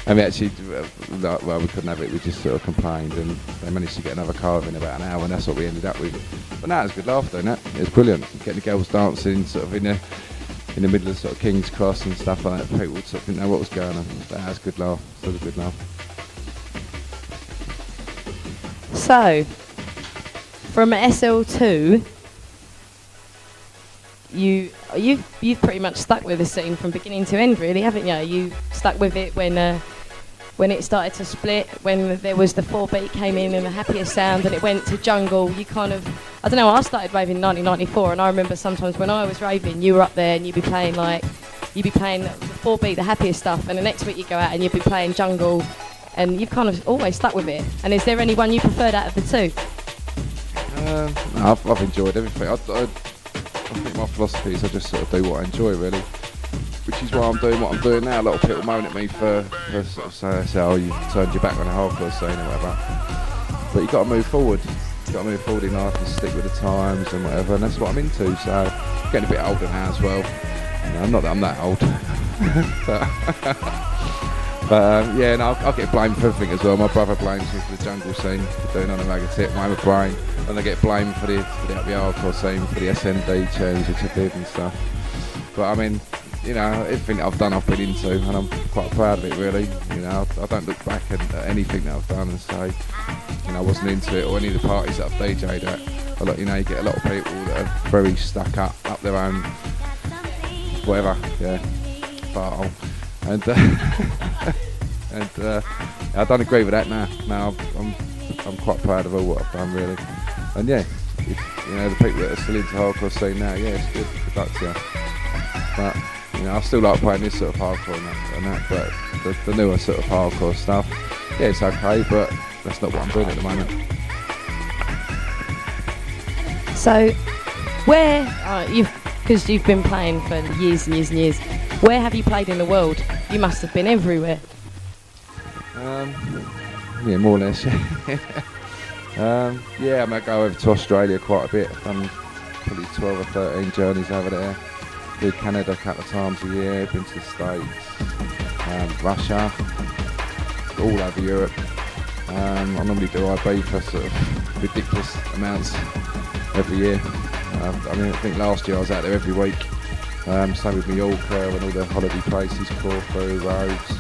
And we actually, we couldn't have it, we just sort of complained, and they managed to get another car within about an hour, and that's what we ended up with. But no, it was good laugh doing that. It was brilliant. Getting the girls dancing sort of in the middle of sort of King's Cross and stuff like that. People sort of didn't know what was going on. But that was a good laugh. Still a good laugh. So, from SL2, you've pretty much stuck with the scene from beginning to end, really, haven't you? You stuck with it when it started to split, when there was the 4-beat came in and the happier sound, and it went to jungle. You kind of, I don't know, I started raving in 1994, and I remember sometimes when I was raving, you were up there and you'd be playing the 4-beat, the happier stuff, and the next week you go out and you'd be playing jungle, and you've kind of always stuck with it. And is there any one you preferred out of the two? No, I've enjoyed everything. I think my philosophy is I just sort of do what I enjoy, really, which is why I'm doing what I'm doing now. A lot of people moan at me for sort of say, oh, you've turned your back on the hardcore scene or whatever. But you've got to move forward. You've got to move forward in life and stick with the times and whatever, and that's what I'm into. So, getting a bit older now as well. Not that I'm that old. but yeah, no, I'll get blamed for everything as well. My brother blames me for the jungle scene, for doing on a rag tip, my brain. And I get blamed for the happy hardcore scene, for the SND tunes which I did and stuff. But I mean, you know, everything that I've done I've been into, and I'm quite proud of it, really. You know, I don't look back at anything that I've done and say, you know, I wasn't into it, or any of the parties that I've DJ'd at. You know, you get a lot of people that are very stuck up their own, whatever, yeah, farthole. And I don't agree with that now. Now I'm quite proud of all what I've done, really. And yeah, you know, the people that are still into hardcore scene now, yeah, it's good luck to you. But you know, I still like playing this sort of hardcore and that, but the newer sort of hardcore stuff, yeah, it's okay, but that's not what I'm doing at the moment. So, where because you've been playing for years and years and years, where have you played in the world? You must have been everywhere. Yeah, more or less. Yeah, I might go over to Australia quite a bit. I've done probably 12 or 13 journeys over there. Do Canada a couple of times a year, been to the States, Russia, all over Europe. I normally do IB for sort of ridiculous amounts every year. I think last year I was out there every week. Same with Mallorca and all the holiday places, Corfu, Rhodes,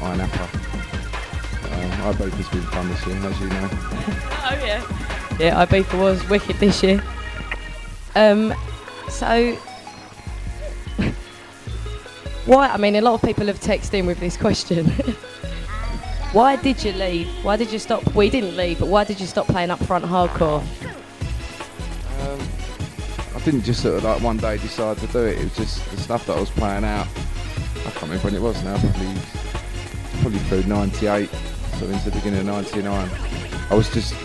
Iron Apple. Ibiza's been fun this year, as you know. Oh yeah. Yeah, Ibiza was wicked this year. So, why? I mean, a lot of people have texted in with this question. Why did you leave? Why did you stop? Well, you didn't leave, but why did you stop playing up front hardcore? I didn't just sort of like one day decide to do it. It was just the stuff that I was playing out. I can't remember when it was now. Probably through '98. Sort of into the beginning of '99. I was just,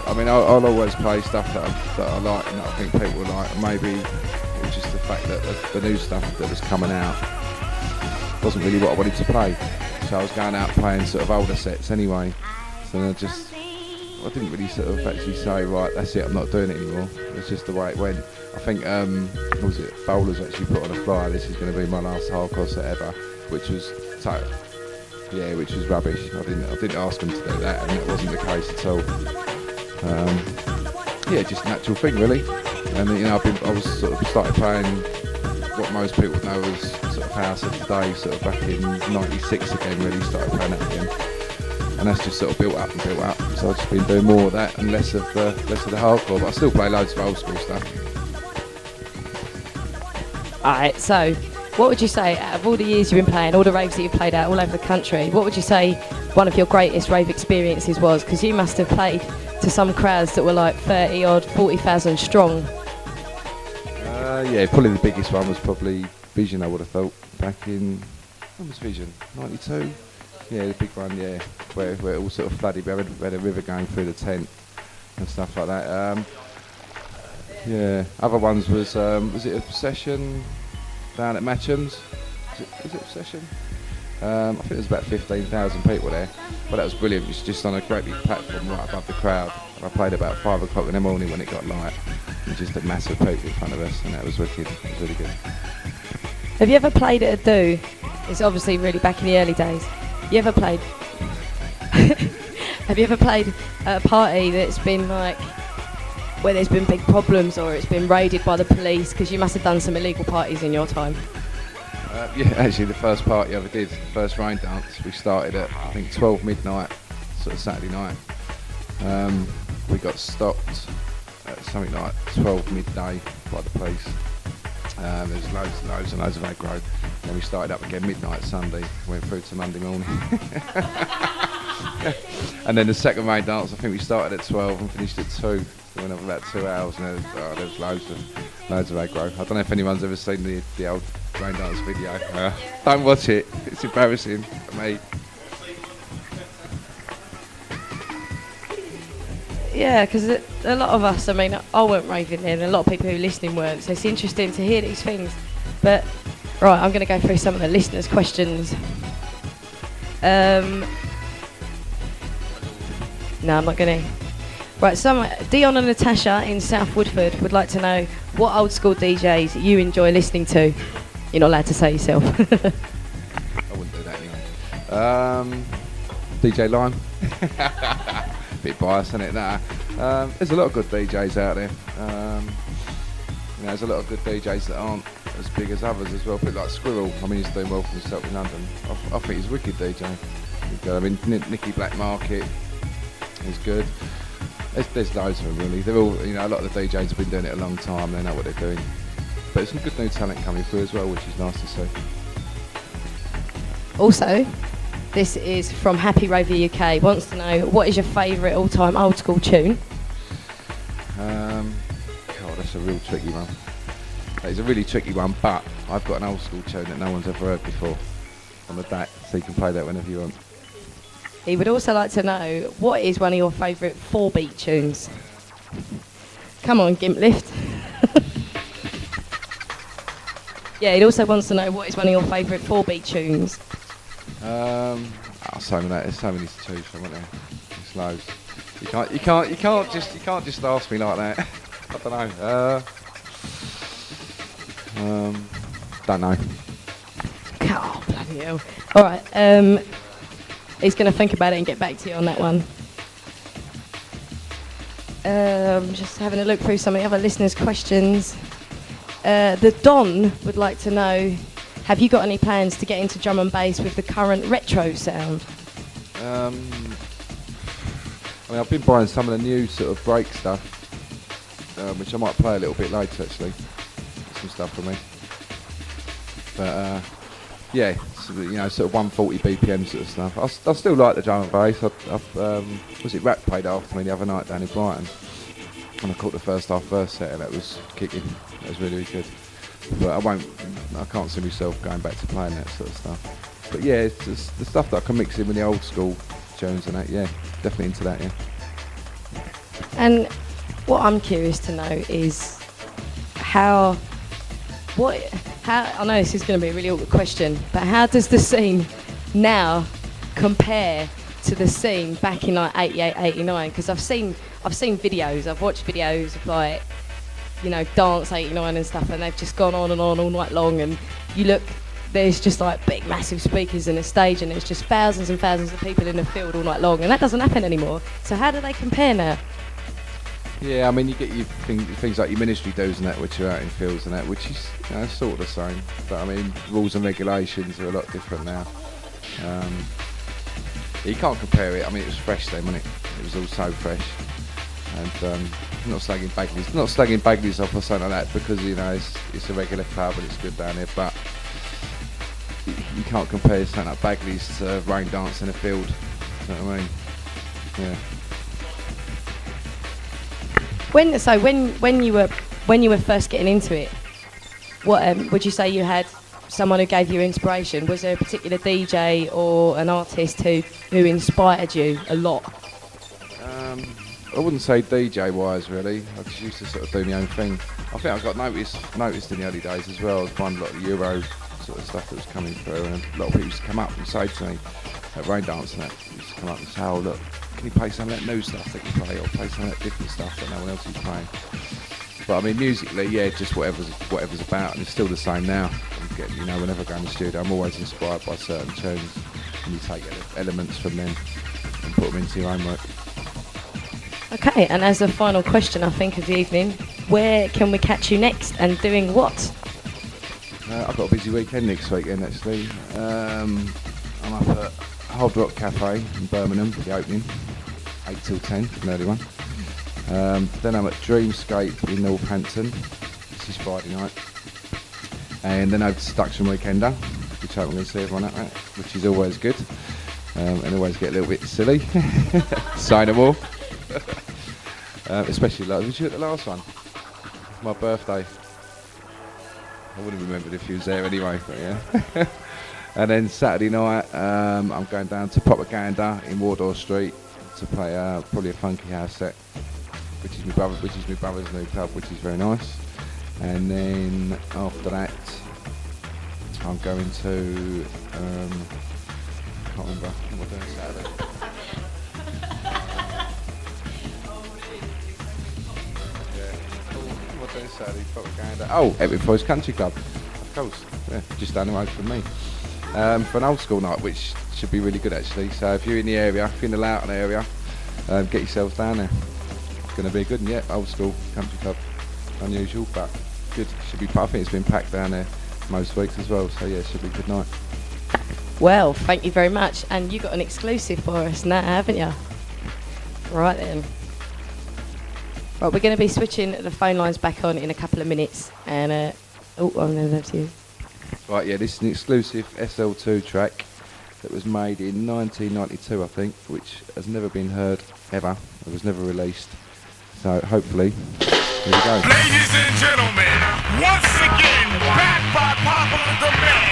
I mean, I'll always play stuff that I like and that I think people will like. And maybe it was just the fact that the new stuff that was coming out wasn't really what I wanted to play. So I was going out playing sort of older sets anyway. So I didn't really sort of actually say, right, that's it, I'm not doing it anymore. It's just the way it went. I think, what was it? Bowlers actually put on a flyer, this is going to be my last hardcore set ever, which was total. Yeah, which was rubbish. I didn't ask them to do that, and that wasn't the case at all. Yeah, just a natural thing, really. And you know, I was sort of started playing what most people know as sort of house of today, sort of back in '96 again. Really started playing that again, and that's just sort of built up. So I've just been doing more of that and less of the hardcore. But I still play loads of old school stuff. Alright, so what would you say, out of all the years you've been playing, all the raves that you've played out all over the country, what would you say one of your greatest rave experiences was? Because you must have played to some crowds that were like 30 odd, 40,000 strong. Yeah, probably the biggest one was probably Vision, I would have thought, back in, when was Vision? 92? Yeah, the big one, yeah, where it all sort of flooded. We had a river going through the tent and stuff like that. Yeah, other ones was it Obsession? Down at Matcham's, was it Obsession? I think there was about 15,000 people there, but that was brilliant. It was just on a great big platform right above the crowd. And I played about 5 o'clock in the morning when it got light, and just a massive people in front of us, and that was wicked. It was really good. Have you ever played at a do? It's obviously really back in the early days. You ever played? Have you ever played at a party that's been like, where there's been big problems or it's been raided by the police? Because you must have done some illegal parties in your time. Yeah, actually the first party I ever did, the first rain dance, we started at I think 12 midnight, sort of Saturday night. We got stopped at something like 12 midday by the police. There's loads and loads of aggro. Then we started up again midnight Sunday, went through to Monday morning. And then the second main dance, I think we started at 12 and finished at 2. We went up about 2 hours, and there was loads of aggro. I don't know if anyone's ever seen the old rain dance video. Don't watch it, it's embarrassing for me. Yeah, because a lot of us, I mean, I weren't raving then, a lot of people who were listening weren't, so it's interesting to hear these things. But, right, I'm going to go through some of the listeners' questions. No, I'm not going to. Right, Dion and Natasha in South Woodford would like to know what old school DJs you enjoy listening to. You're not allowed to say yourself. I wouldn't do that anyway. DJ Lime. Bit biased, isn't it? Nah. There's a lot of good DJs out there. There's a lot of good DJs that aren't as big as others as well. A bit like Squirrel. I mean, he's doing well for himself in London. I think he's a wicked DJ. I mean, Nicky Black Market is good. There's loads of them really. They're all, a lot of the DJs have been doing it a long time. They know what they're doing. But there's some good new talent coming through as well, which is nice to see. Also, this is from Happy Rover UK. Wants to know, what is your favourite all-time old school tune? God, that's a real tricky one. That is a really tricky one, but I've got an old school tune that no one's ever heard before on the DAC, so you can play that whenever you want. He would also like to know, what is one of your favourite 4-beat tunes? Come on, Uplft. Yeah, he also wants to know, what is one of your favourite 4-beat tunes? There's so many to choose from, isn't there? There's loads. You can't just ask me like that. I don't know. Don't know. Oh, bloody hell. All right. He's going to think about it and get back to you on that one. Just having a look through some of the other listeners' questions. The Don would like to know, have you got any plans to get into drum and bass with the current retro sound? I've been buying some of the new sort of break stuff, which I might play a little bit later actually. Some stuff for me. But yeah, sort of 140 BPM sort of stuff. I still like the drum and bass. Was it Rap played after me the other night down in Brighton, and I caught the first half verse set, and that was kicking. That was really, really good. But I can't see myself going back to playing that sort of stuff. But yeah, it's just the stuff that I can mix in with the old school tunes and that. Yeah, definitely into that. Yeah. And what I'm curious to know is how I know this is going to be a really awkward question, but how does the scene now compare to the scene back in like 88, 89? Because I've seen videos, I've watched videos of like, Dance 89 and stuff, and they've just gone on and on all night long, and you look, there's just like big massive speakers in a stage, and there's just thousands and thousands of people in the field all night long, and that doesn't happen anymore. So how do they compare now? Yeah, I mean, you get your things like your ministry dues and that, which are out in fields and that, which is sort of the same. But I mean, rules and regulations are a lot different now. You can't compare it. I mean, it was fresh then, wasn't it? It was all so fresh. And I'm not slagging Bagley's off or something like that, because it's a regular club and it's good down there. But you can't compare something like Bagley's to rain dance in a field. You know what I mean? Yeah. When you were first getting into it, what would you say you had someone who gave you inspiration? Was there a particular DJ or an artist who inspired you a lot? I wouldn't say DJ wise really. I just used to sort of do my own thing. I think I got noticed in the early days as well. I was finding a lot of Euro sort of stuff that was coming through, and a lot of people used to come up and say to me at rain dance and that, used to come up and say, "Oh look, can you play some of that new stuff that you play, or play some of that different stuff that no one else is playing?" But I mean, musically, yeah, just whatever's about, and it's still the same now. Whenever I go in the studio, I'm always inspired by certain tunes, and you take elements from them and put them into your own work. Okay, and as a final question, I think, of the evening, where can we catch you next and doing what? I've got a busy weekend next weekend actually. I'm up at Hard Rock Cafe in Birmingham for the opening, 8 till 10, an early one. Then I'm at Dreamscape in Northampton. This is Friday night. And then over to Seduction Weekender, which I'm going to see everyone at, which is always good. And always get a little bit silly. Say no more. Especially like, was you at the last one? My birthday. I would have remembered if you was there anyway, but yeah. And then Saturday night, I'm going down to Propaganda in Wardour Street to play probably a funky house set, which is my brother's new club, which is very nice. And then after that, I'm going to I can't remember what I'm doing Saturday. What day is Saturday? Propaganda. Oh, Epic Forest Country Club, of course. Yeah, just down the road from me. For an old school night, which should be really good actually. So if you're in the area, if you're in the Loughton area, get yourselves down there. It's going to be good. And yeah, old school country club, unusual but good. Should be. I think it's been packed down there most weeks as well. So yeah, it should be a good night. Well, thank you very much. And you got an exclusive for us now, haven't you? Right then. Well, we're going to be switching the phone lines back on in a couple of minutes. And I'm going to have to you. Right, yeah, this is an exclusive SL2 track that was made in 1992, I think, which has never been heard ever. It was never released. So hopefully, here we go. Ladies and gentlemen, once again, back by popular demand.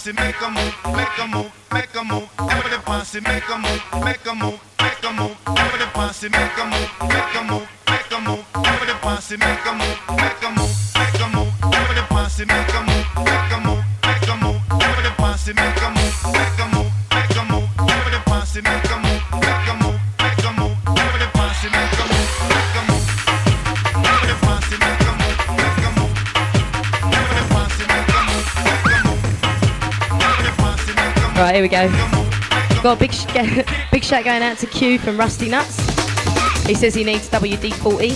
Make a move, make a move, make a move. Everybody posse, make a move, make a move, make a move. Everybody posse, make a move, make a move, make a move. Everybody posse, make a move, make a move, make a move. Everybody posse, make a move, make a move, make a move. Everybody posse, make a move, make a move, make a move. Everybody posse, make a move, make a move, make a move. Everybody posse, make a move, make a move. Everybody posse, make a move, make a move. Everybody posse, make a move, make a move. Right, here we go. Got a big shout going out to Q from Rusty Nuts. He says he needs WD-40.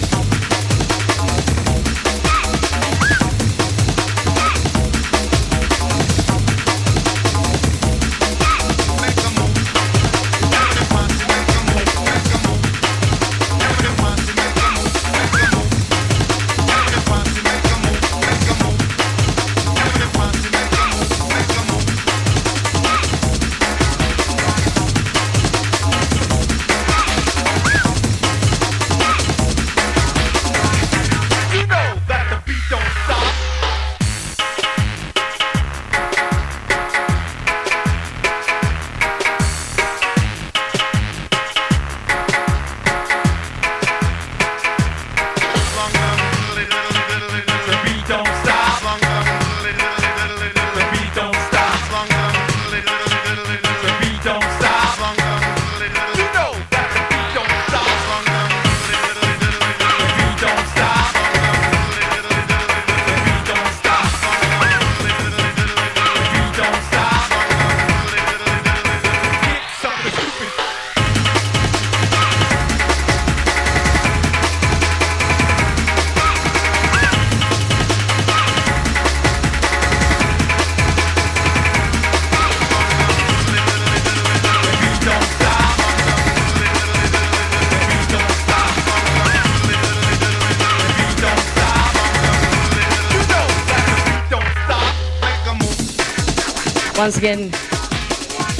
Once again,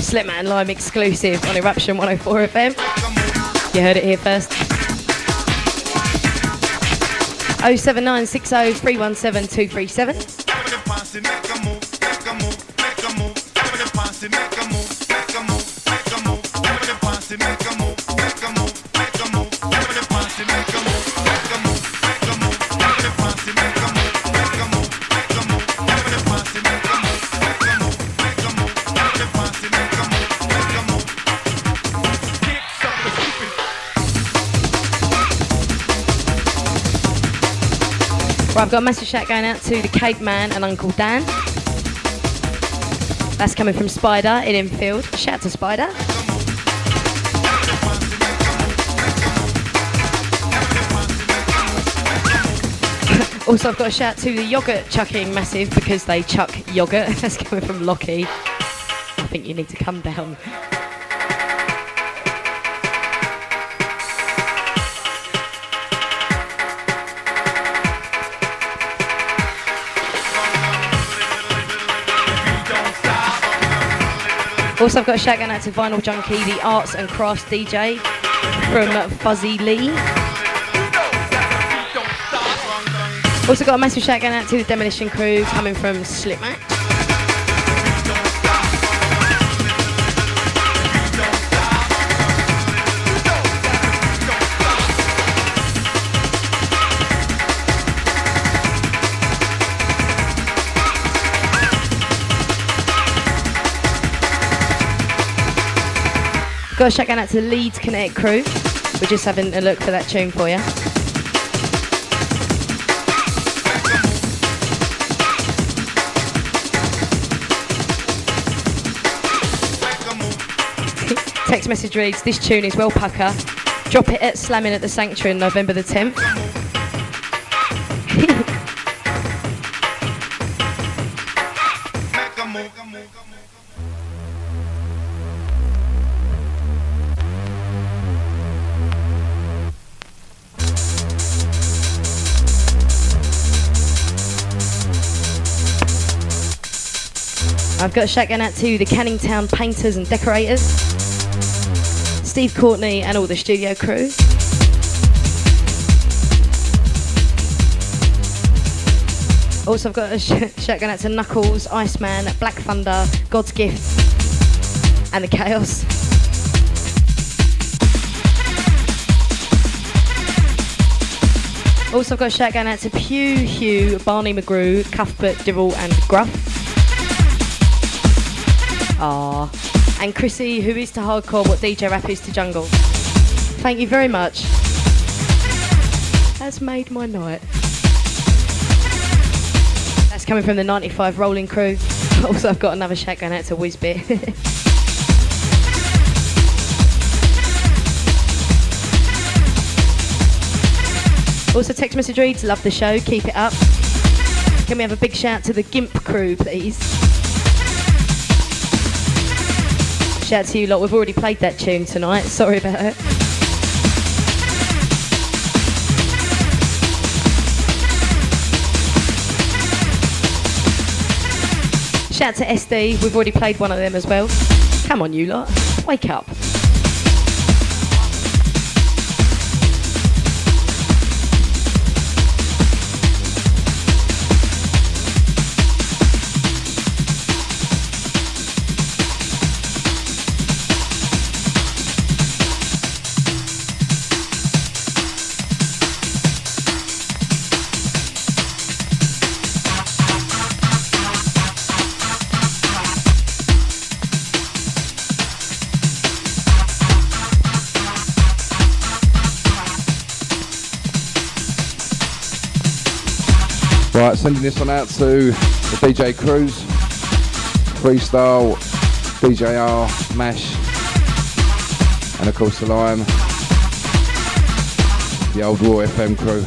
Slipmatt and Lime exclusive on Eruption 104 FM. You heard it here first. 07960 317 237. I've got a massive shout going out to the Cape Man and Uncle Dan. That's coming from Spider in Enfield. Shout out to Spider. Also, I've got a shout to the yogurt chucking massive because they chuck yogurt. That's coming from Lockie. I think you need to come down. Also, I've got a shout going out to Vinyl Junkie, the arts and crafts DJ from Fuzzy Lee. Also got a massive shout going out to the Demolition Crew coming from Slipmatt. Got a shout going out to the Leeds Kinetic Crew. We're just having a look for that tune for you. Text message reads, this tune is well pucker. Drop it at Slamming at the Sanctuary on November the 10th. I've got a shout going out to the Canning Town painters and decorators, Steve Courtney and all the studio crew. Also, I've got a shout going out to Knuckles, Iceman, Black Thunder, God's Gift and the Chaos. Also, I've got a shout going out to Pew, Hugh, Barney McGrew, Cuthbert, Dibble and Gruff. Ah. And Chrissy, who is to hardcore what DJ Rap is to jungle. Thank you very much. That's made my night. That's coming from the 95 Rolling Crew. Also, I've got another shout going out to Whizbit. Also, text message reads, love the show, keep it up. Can we have a big shout to the Gimp crew, please? Shout out to you lot, we've already played that tune tonight, sorry about it. Shout out to SD, we've already played one of them as well. Come on you lot, wake up. Right, sending this one out to the DJ Cris, Freestyle, DJR, Mash, and of course the Lime, the old Raw FM crew.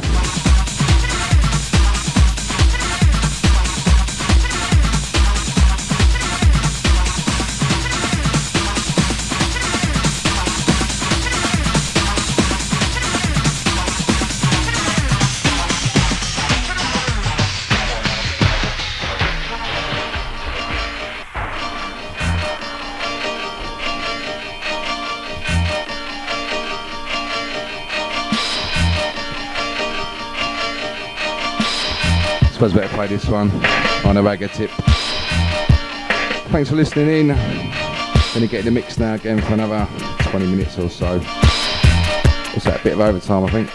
I suppose I better play this one on a ragga tip. Thanks for listening in. Gonna get in the mix now again for another 20 minutes or so. What's that, a bit of overtime I think.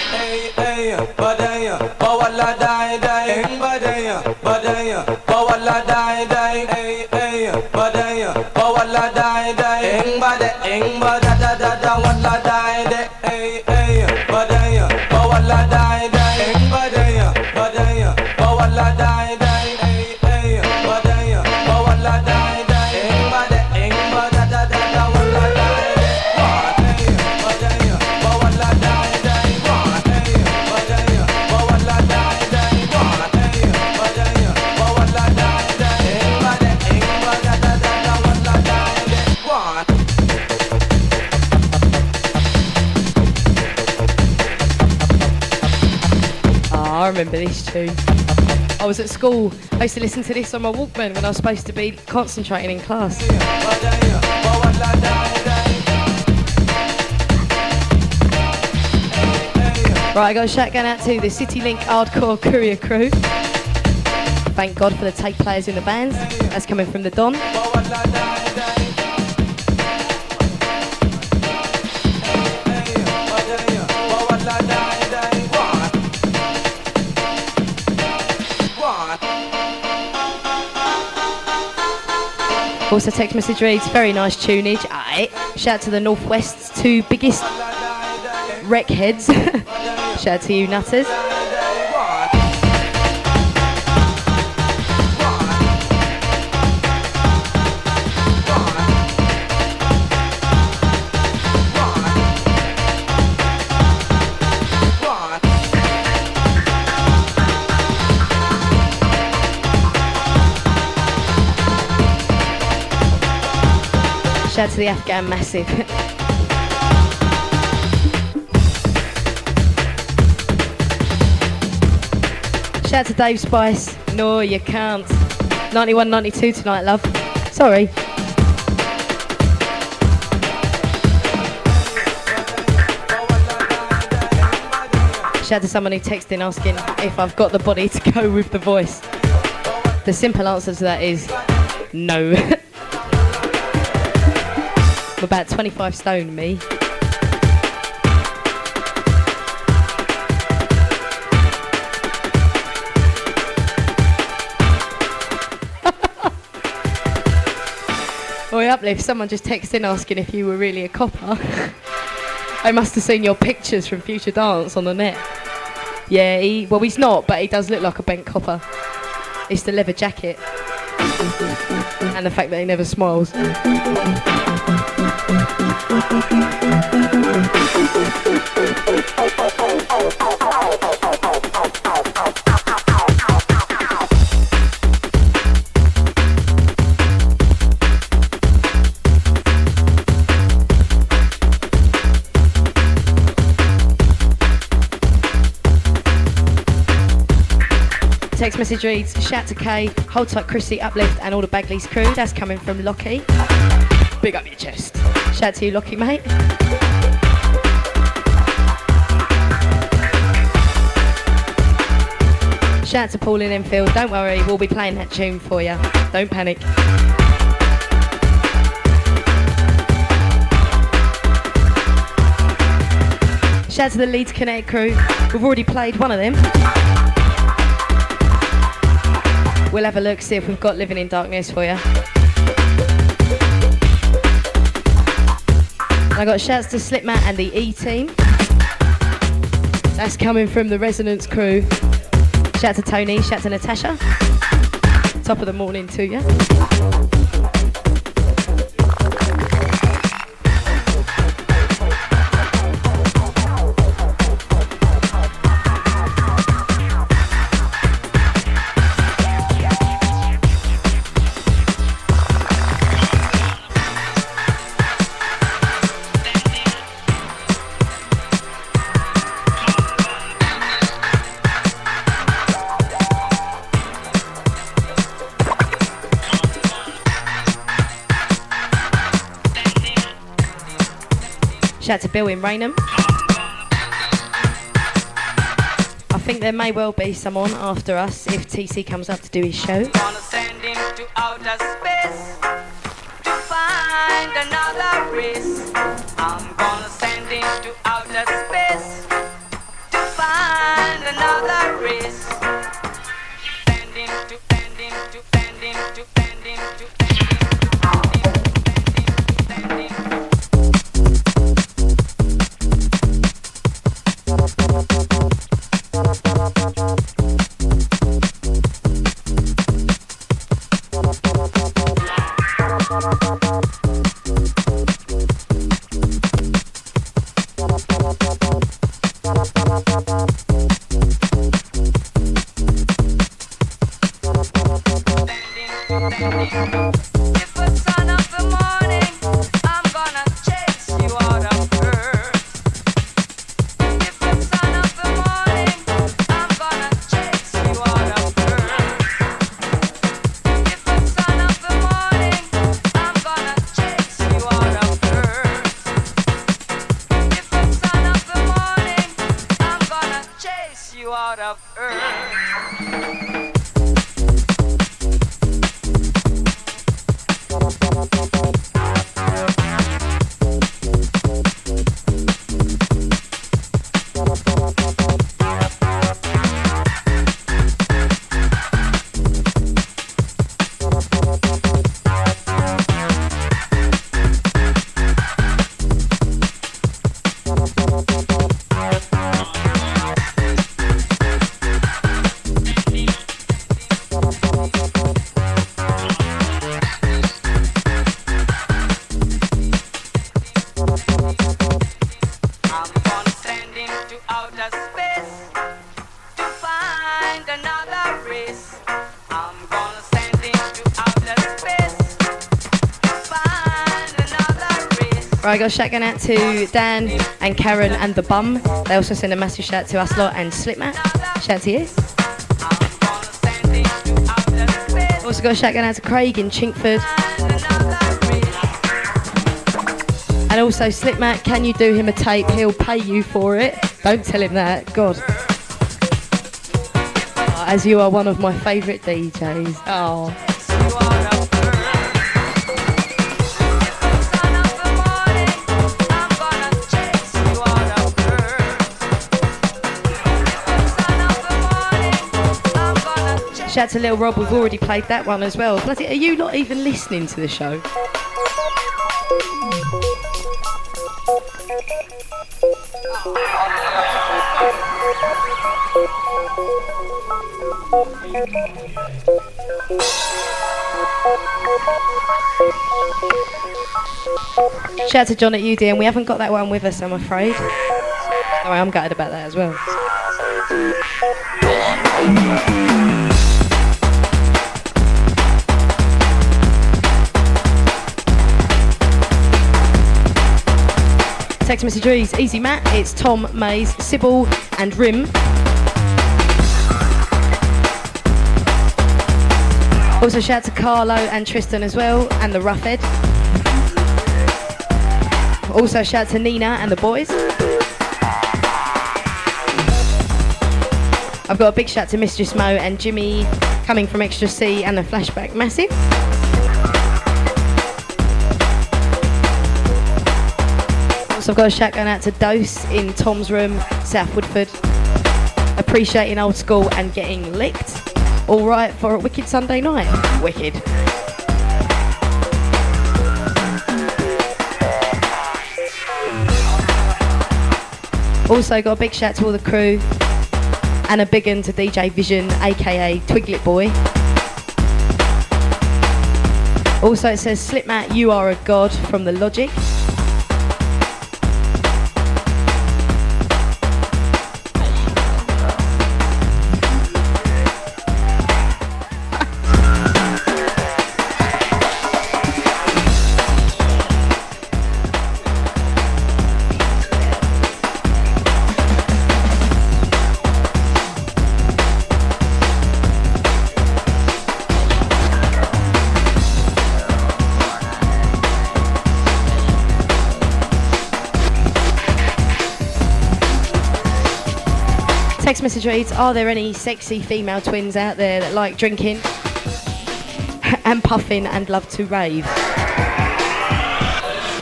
Hey, hey, badaya, bawala die die, badaya, badaya, bawala die die, ay ay, badaya, bawala die die, bada da da da, wala die die, ay ay, badaya, bawala die die, badaya, badaya, bawala die die, ay ay, badaya, bawala die die, bada da da da, wala die die, badaya, bawala die die, badaya, bawala die die, badaya, bawala die die, bada da da da, wala die die. I remember this tune. I was at school. I used to listen to this on my Walkman when I was supposed to be concentrating in class. Right, I got a shout going out to the City Link Hardcore Courier crew. Thank God for the tape players in the bands. That's coming from the Don. Also, text message reads, very nice tunage. Aight. Shout out to the Northwest's two biggest wreck heads. Shout out to you, nutters. Shout out to the Afghan Massive. Shout out to Dave Spice. No, you can't. 91-92 tonight, love. Sorry. Shout out to someone who texted in asking if I've got the body to go with the voice. The simple answer to that is no. I'm about 25 stone, me. Oi, Uplft, someone just texted in asking if you were really a copper. I must have seen your pictures from Future Dance on the net. Yeah, he's not, but he does look like a bent copper. It's the leather jacket. And the fact that he never smiles. Text message reads, shout to Kay, hold tight Chrissy, Uplft and all the Bagley's crew. That's coming from Lockie. Big up your chest. Shout to you, Lockie, mate. Shout to Paul in Enfield. Don't worry, we'll be playing that tune for you. Don't panic. Shout to the Leeds Connect crew. We've already played one of them. We'll have a look, see if we've got Living in Darkness for you. I got shouts to Slipmatt and the E-Team. That's coming from the Resonance crew. Shout to Tony, shout to Natasha. Top of the morning to you. Shout out to Bill in Raynham. I think there may well be someone after us if TC comes up to do his show. Gonna send into outer space to find another race. I'm gonna send into outer space to find another race. Right, I got a shout out to Dan and Karen and the Bum. They also send a massive shout to us lot and Slipmatt. Shout to you. Also got a shout out to Craig in Chinkford. And also Slipmatt, can you do him a tape? He'll pay you for it. Don't tell him that, God. As you are one of my favourite DJs. Oh. Shout out to Little Rob, we've already played that one as well. Bloody, are you not even listening to the show? Shout out to John at UDM, we haven't got that one with us, I'm afraid. Sorry, I'm gutted about that as well. Text message reads, Easy Matt, it's Tom, Mays, Sybil and Rim. Also shout out to Carlo and Tristan as well, and the Roughhead. Also shout out to Nina and the boys. I've got a big shout out to Mistress Mo and Jimmy coming from Extra C and the Flashback Massive. So I've got a shout going out to Dose in Tom's room, South Woodford. Appreciating old school and getting licked. All right for a wicked Sunday night. Wicked. Also got a big shout to all the crew and a big one to DJ Vision, aka Twiglet Boy. Also it says, Slipmatt, you are a god from the Logic. Text message reads, are there any sexy female twins out there that like drinking and puffing and love to rave?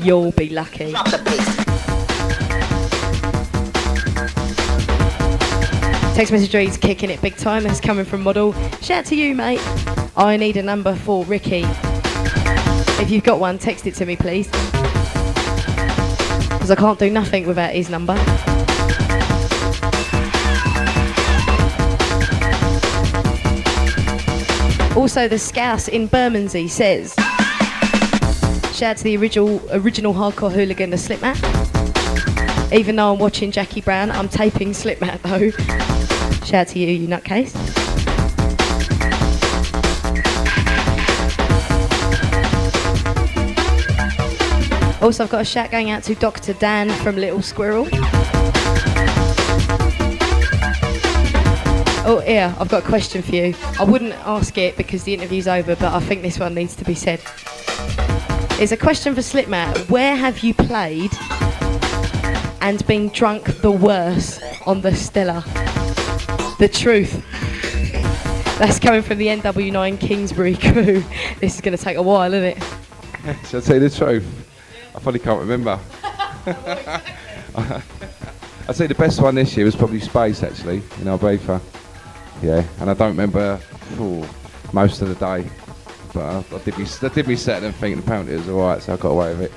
You'll be lucky. Text message reads, kicking it big time. That's coming from Model. Shout out to you, mate. I need a number for Ricky. If you've got one, text it to me, please. Because I can't do nothing without his number. Also, the Scouse in Bermondsey says, shout out to the original hardcore hooligan, the Slipmatt. Even though I'm watching Jackie Brown, I'm taping Slipmatt though. Shout out to you, you nutcase. Also, I've got a shout going out to Dr. Dan from Little Squirrel. Oh, yeah, I've got a question for you. I wouldn't ask it because the interview's over, but I think this one needs to be said. It's a question for Slipmatt. Where have you played and been drunk the worst on the Stella? The truth. That's coming from the NW9 Kingsbury crew. This is going to take a while, isn't it? Should I tell you the truth? I probably can't remember. I'd say the best one this year was probably Space, actually, in Ibiza. Yeah, and I don't remember most of the day, but I did me set and thinking apparently it was alright, so I got away with it.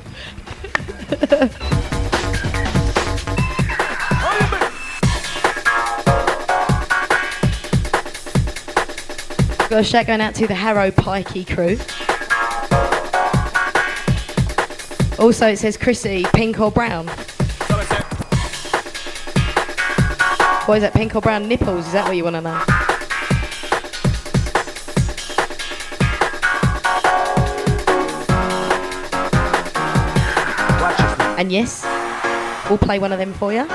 Got a shout going out to the Harrow Pikey crew. Also, it says Chrissy, pink or brown? What is that, pink or brown nipples? Is that what you want to know? And yes, we'll play one of them for you.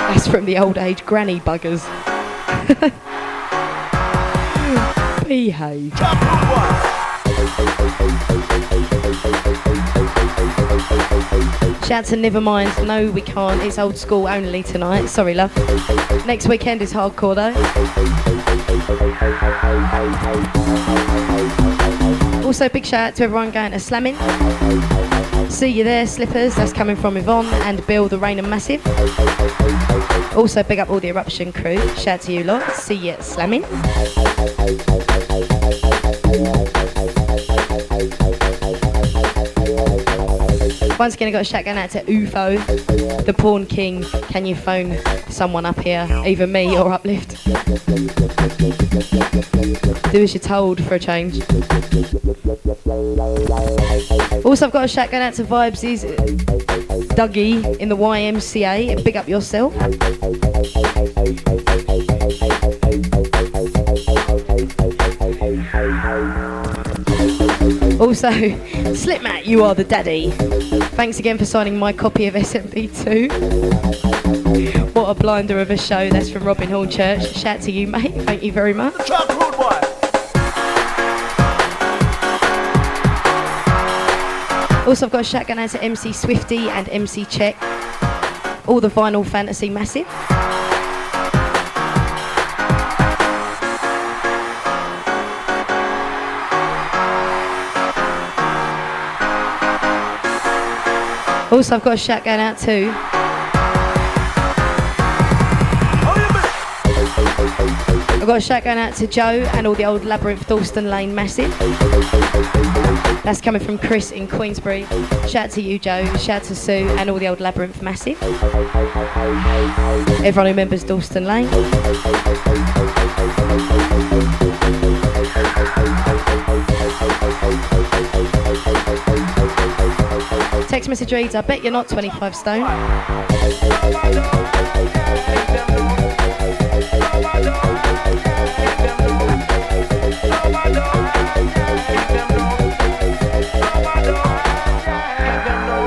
That's from the old age granny buggers. Behave. Shout to Nevermind. No, we can't. It's old school only tonight. Sorry, love. Next weekend is hardcore, though. Also, big shout out to everyone going to slamming. See you there, Slippers. That's coming from Yvonne and Bill, the Rain and Massive. Also, big up all the Eruption crew. Shout out to you lot. See you at slamming. Once again, I got a shout going out to UFO, the Porn King. Can you phone someone up here, either me or Uplft? Do as you're told for a change. Also, I've got a shout going out to Vibes' Dougie in the YMCA. Big up yourself. Also, Slipmatt, you are the daddy. Thanks again for signing my copy of SMP2. What a blinder of a show. That's from Robin Hall Church. Shout to you, mate. Thank you very much. Also, I've got a shout going out to MC Swifty and MC Check. All the Final Fantasy Massive. Also, I've got a shout going out to I've got a shout going out to Joe and all the old Labyrinth Dalston Lane Massive. That's coming from Cris in Queensbury. Shout out to you, Joe. Shout out to Sue and all the old Labyrinth Massive. Everyone who remembers Dalston Lane. Text message reads, I bet you're not 25 stone.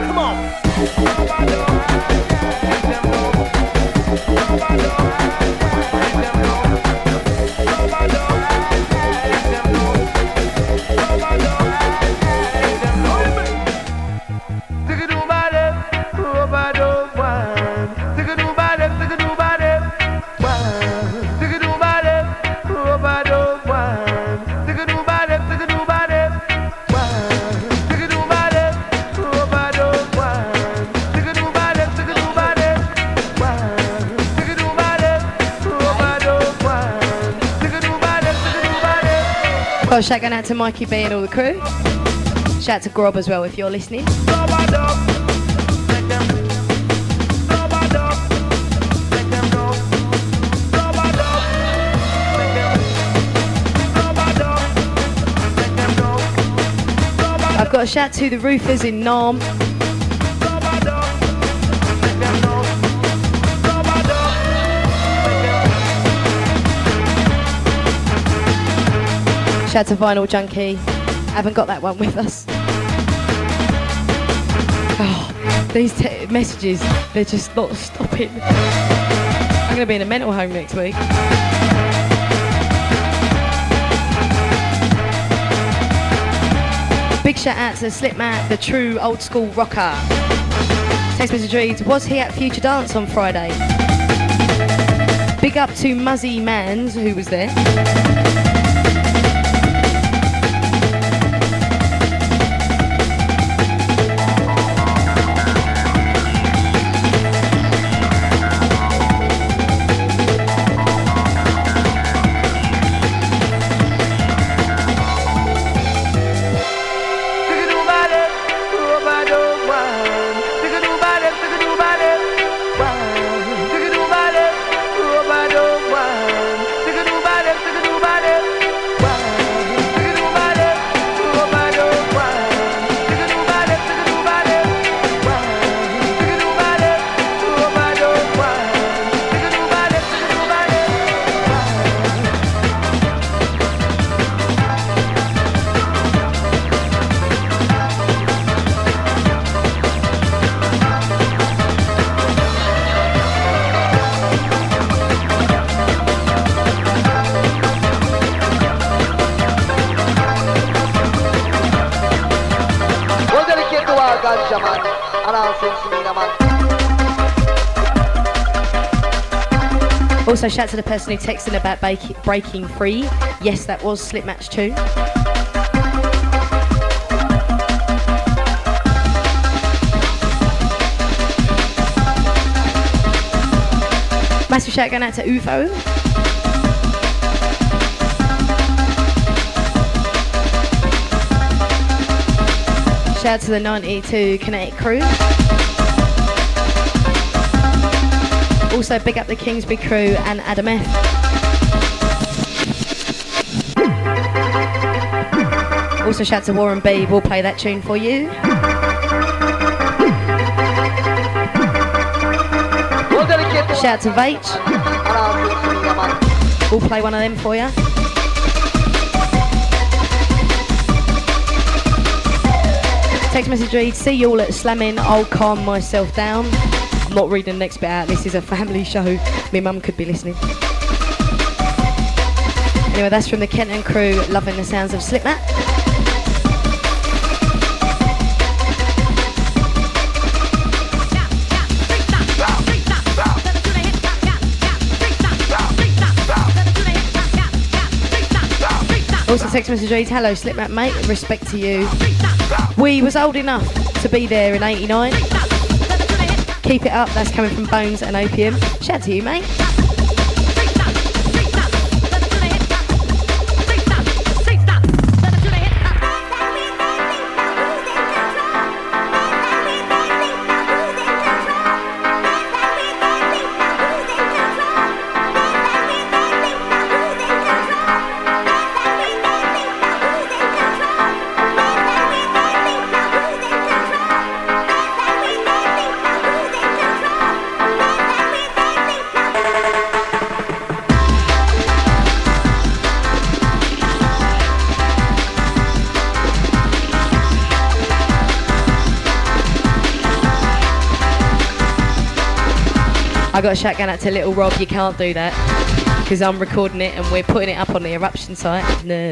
Come on. Got a shout going out to Mikey B and all the crew. Shout out to Grob as well if you're listening. I've got a shout to the roofers in Narm. Shout to Vinyl Junkie Haven't got that one with us. Oh, these messages, they're just not stopping. I'm going to be in a mental home next week. Big shout out to Slipmatt, the true old school rocker. Text message reads, was he at Future Dance on Friday? Big up to Muzzy Mans, who was there. Also, shout to the person who texted about breaking free. Yes, that was Slipmatt's tune. Massive shout going out to UFO. Shout out to the 92 Kinetic crew. Also, big up the Kingsby crew and Adam F. Also, shout to Warren B. We'll play that tune for you. Shout to Vach. We'll play one of them for you. Text message reads, see you all at slamming, I'll calm myself down. I'm not reading the next bit out, this is a family show. My mum could be listening. Anyway, that's from the Kenton crew, loving the sounds of Slipmatt. Also text message reads, hello Slipmatt mate, respect to you. We was old enough to be there in 89. Keep it up, that's coming from Bones and Opium. Shout out to you, mate. I got a shout out to Little Rob, you can't do that. Because I'm recording it and we're putting it up on the Eruption site. No.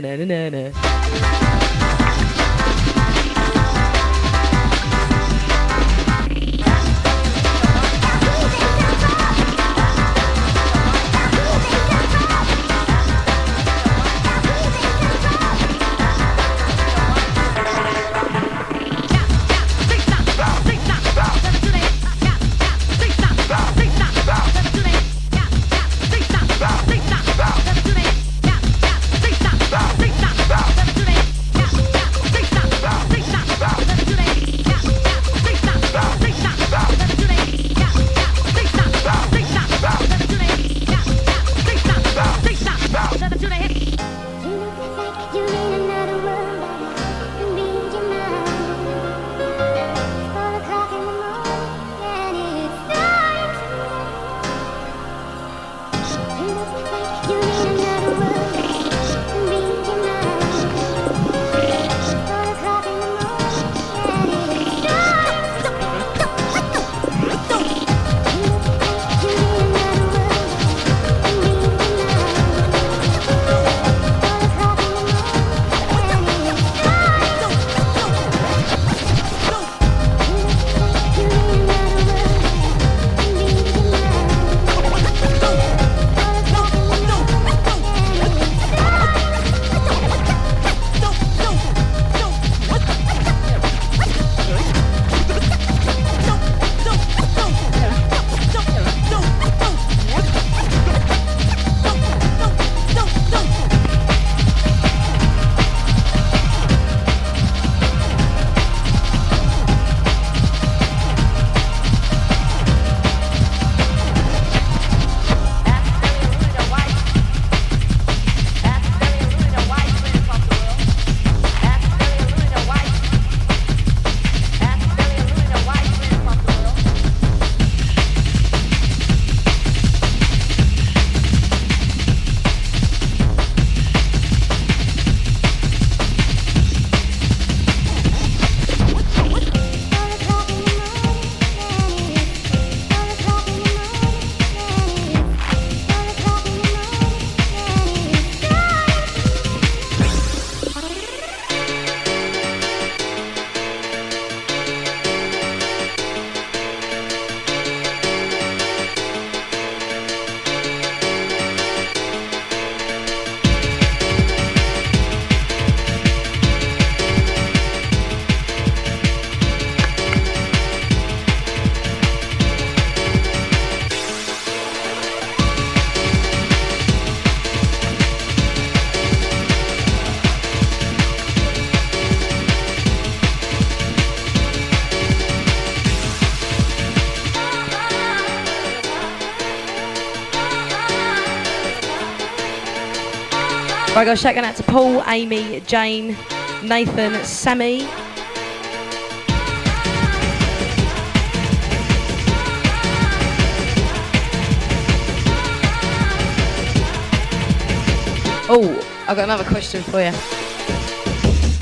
Right, got a shout out to Paul, Amy, Jane, Nathan, Sammy. Oh, I've got another question for you.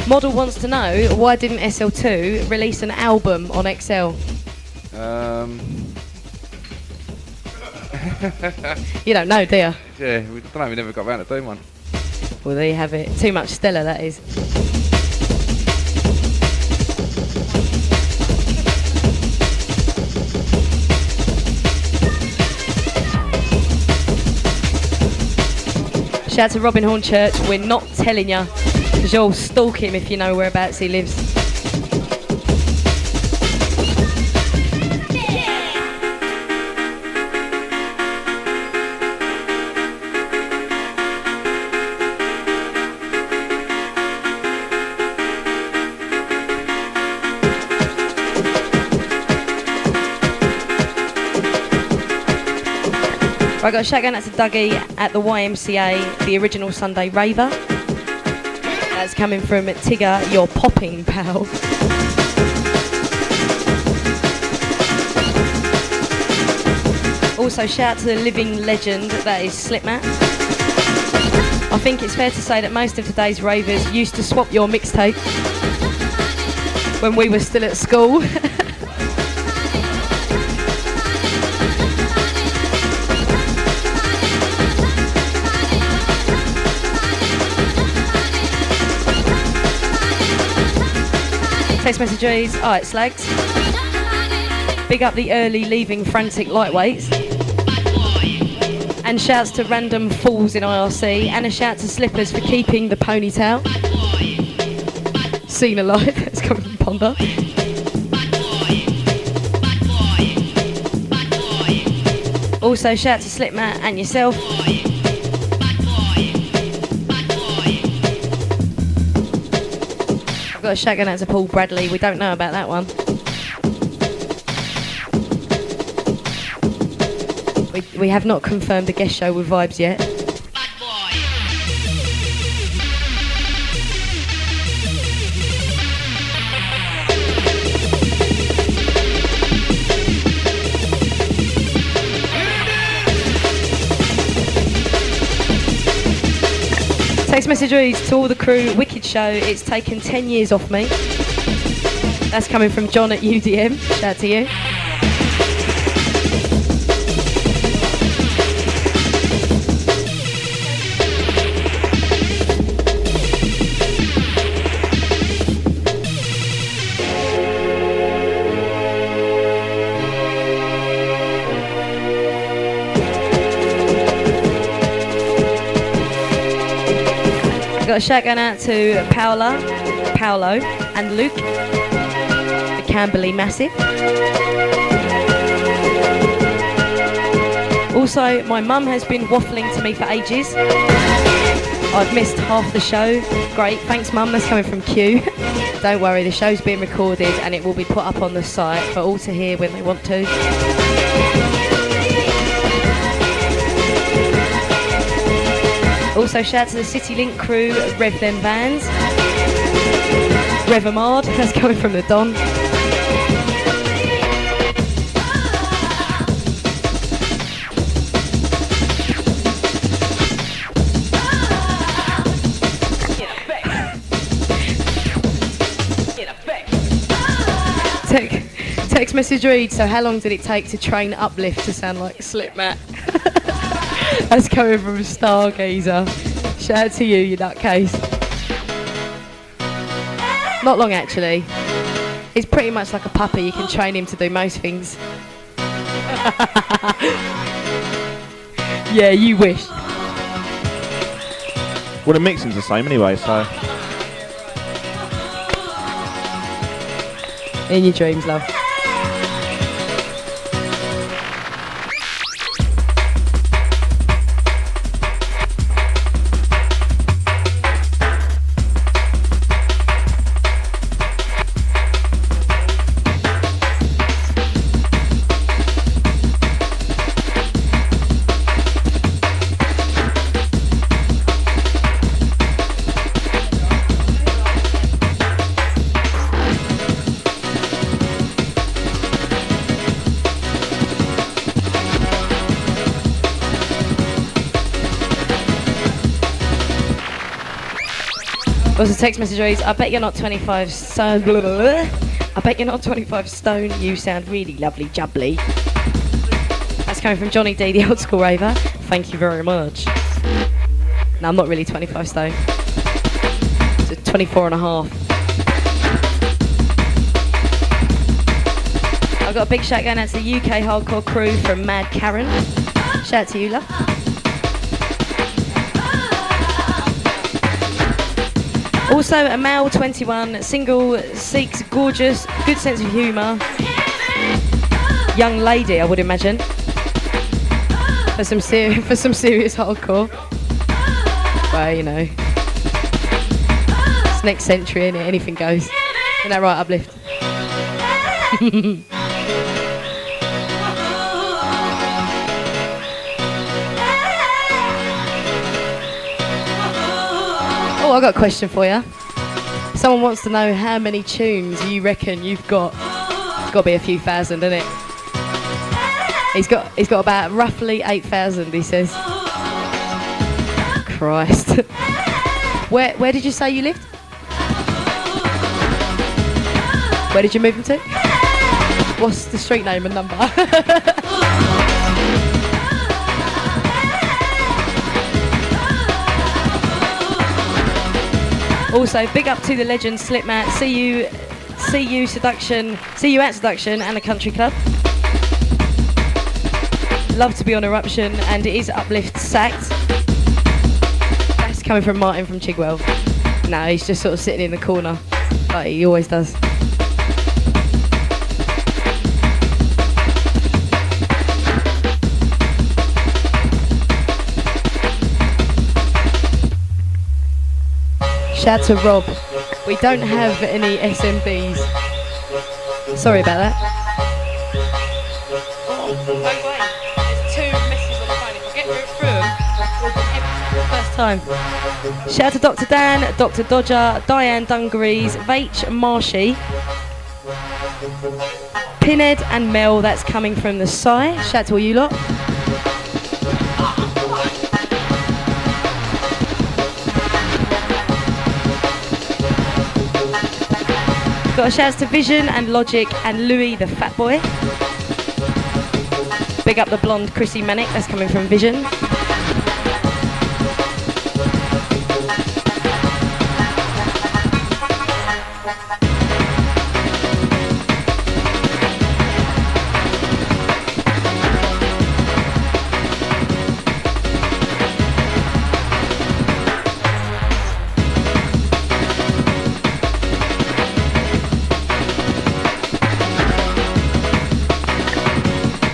Model wants to know, why didn't SL2 release an album on XL? You don't know, do you? Yeah, we don't know, we never got around to doing one. Well, there you have it. Too much Stella, that is. Shout out to Robin Hornchurch. We're not telling you, because you'll stalk him if you know whereabouts he lives. Right, got a shout out to Dougie at the YMCA, the original Sunday Raver. That's coming from Tigger, your popping pal. Also, shout out to the living legend that is Slipmatt. I think it's fair to say that most of today's ravers used to swap your mixtape when we were still at school. Text messages, alright slags. Big up the early leaving frantic lightweights. And shouts to random fools in IRC, and a shout to Slippers for keeping the ponytail. Seen alive, that's coming from Ponder. Also shout to Slipmatt and yourself. I've got a shout out to Paul Bradley, we don't know about that one. We have not confirmed the guest show with Vibes yet. Text message reads, to all the crew, wicked show, it's taken 10 years off me. That's coming from John at UDM, shout out to you. Got a shout out to Paolo and Luke, the Camberley Massive. Also, my mum has been waffling to me for ages. I've missed half the show. Great, thanks mum, that's coming from Q. Don't worry, the show's being recorded and it will be put up on the site for all to hear when they want to. Also shout out to the City Link crew, Rev Them Vans. Rev Amard, that's coming from the Don. Text message reads, so how long did it take to train Uplft to sound like Slipmatt? That's coming from Stargazer. Shout out to you nutcase. Not long actually. He's pretty much like a puppy, you can train him to do most things. Yeah, you wish. Well, the mixing's the same anyway, so. In your dreams, love. Also, text message reads, I bet you're not 25 stone. I bet you're not 25 stone. You sound really lovely jubbly. That's coming from Johnny D, the old school raver. Thank you very much. No, I'm not really 25 stone. It's 24 and a half. I've got a big shout going out to the UK hardcore crew from Mad Karen. Shout out to you, love. Also, a male 21, single, seeks gorgeous, good sense of humour. Young lady, I would imagine. For some serious hardcore. Well, you know. It's next century, innit? Anything goes. Isn't that right, Uplft? Oh, I got a question for you. Someone wants to know how many tunes you reckon you've got. It's got to be a few thousand, isn't it? He's got about roughly 8,000. He says. Christ. Where did you say you lived? Where did you move into? What's the street name and number? Also, big up to the legend Slipmatt. See you at Seduction and the Country Club. Love to be on Eruption, and it is Uplft sacked. That's coming from Martin from Chigwell. No, he's just sort of sitting in the corner, like he always does. Shout out to Rob. We don't have any SMBs. Sorry about that. Oh, wait. There's 2 messages on the phone. If I get through them, we'll do everything for the first time. Shout out to Dr. Dan, Dr. Dodger, Diane Dungarees, Vach Marshy, Pinhead and Mel. That's coming from the Psy. Shout out to all you lot. Got a shout out to Vision and Logic and Louis the Fat Boy. Big up the blonde Chrissy Manic, that's coming from Vision.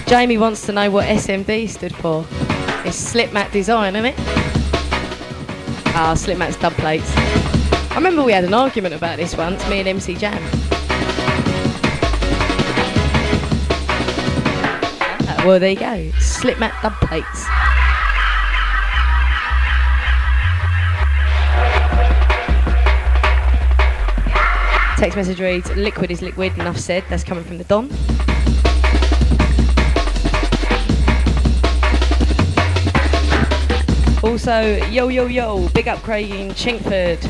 Jamie wants to know what SMD stood for. It's Slipmatt Design, isn't it? Ah, Slipmatt's dub plates. I remember we had an argument about this once, me and MC Jam. Well, there you go. Slipmatt dub plates. Text message reads, liquid is liquid, enough said. That's coming from the Don. Also, yo, big up Craig in Chinkford.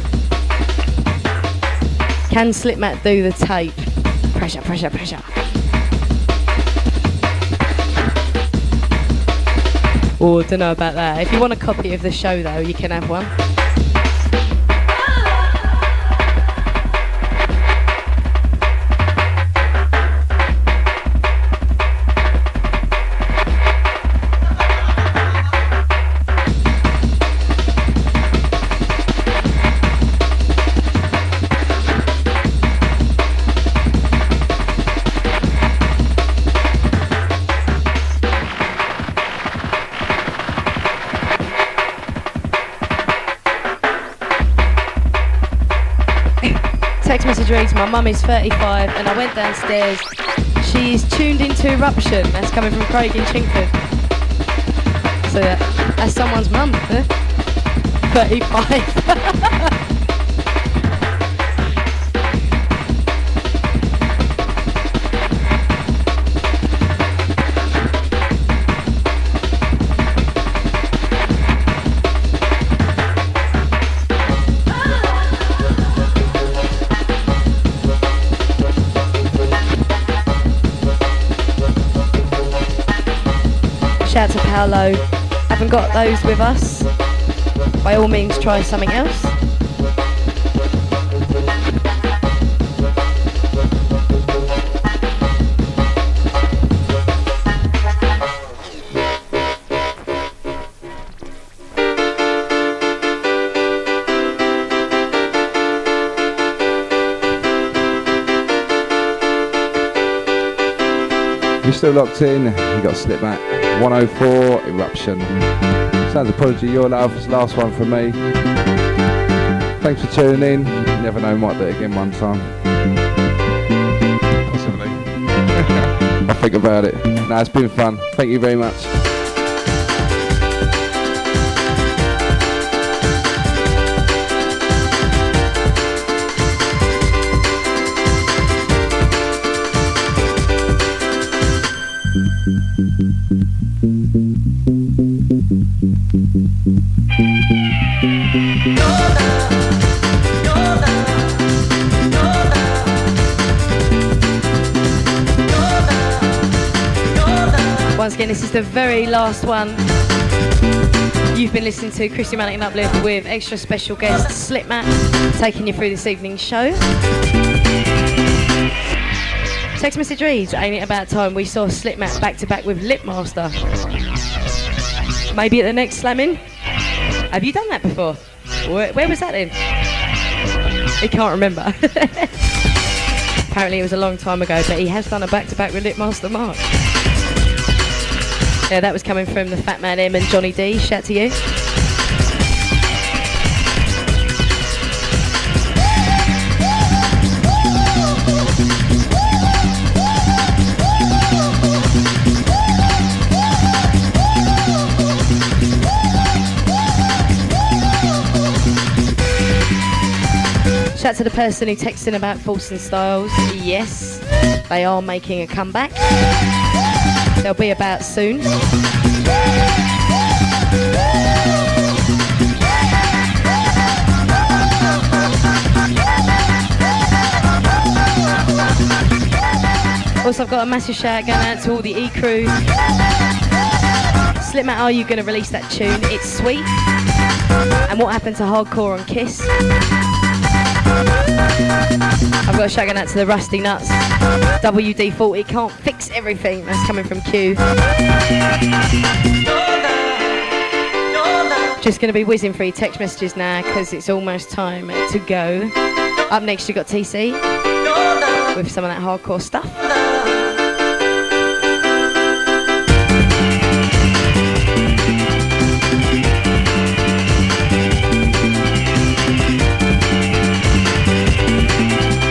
Can Slipmatt do the tape? Pressure. Oh, don't know about that. If you want a copy of the show though, you can have one. Text message reads, my mum is 35 and I went downstairs. She is tuned into Eruption. That's coming from Craig in Chinkford. So that's someone's mum, 35. How Low. Haven't got those with us? By all means, try something else. You're still locked in, you got Slipmatt, 104, Eruption. Sounds Apology, your love, it's the last one from me. Thanks for tuning in, you never know, might do it again one time. Possibly. I'll think about it. No, it's been fun, thank you very much. Once again, this is the very last one. You've been listening to Cris, Manic and Uplft with extra special guest Slipmatt taking you through this evening's show. Text message reads, ain't it about time we saw Slipmatt back to back with Lipmaster? Maybe at the next slamming? Have you done that before? Where was that in? He can't remember. Apparently it was a long time ago, but he has done a back to back with Lipmaster Mark. Yeah, that was coming from the Fat Man M and Johnny D. Shout to you. Shout to the person who texted in about Force Styles. Yes, they are making a comeback. They'll be about soon. Also, I've got a massive shout going out to all the E-crew. Slipmatt, are you going to release that tune? It's sweet. And what happened to hardcore on Kiss? I've got a shout going out to the Rusty Nuts. WD-40 can't fix everything. That's coming from Q. Just going to be whizzing through text messages now because it's almost time to go. Up next, you've got TC with some of that hardcore stuff.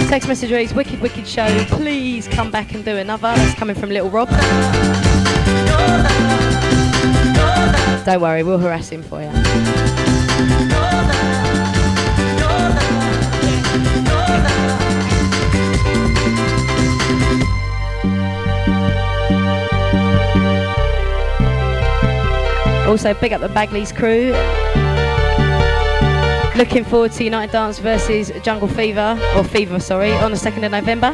Text message reads, wicked show, please come back and do another. That's coming from Little Rob. Don't worry, we'll harass him for you. Also, big up the Bagley's crew. Looking forward to United Dance versus Jungle Fever, or Fever, sorry, on the 2nd of November.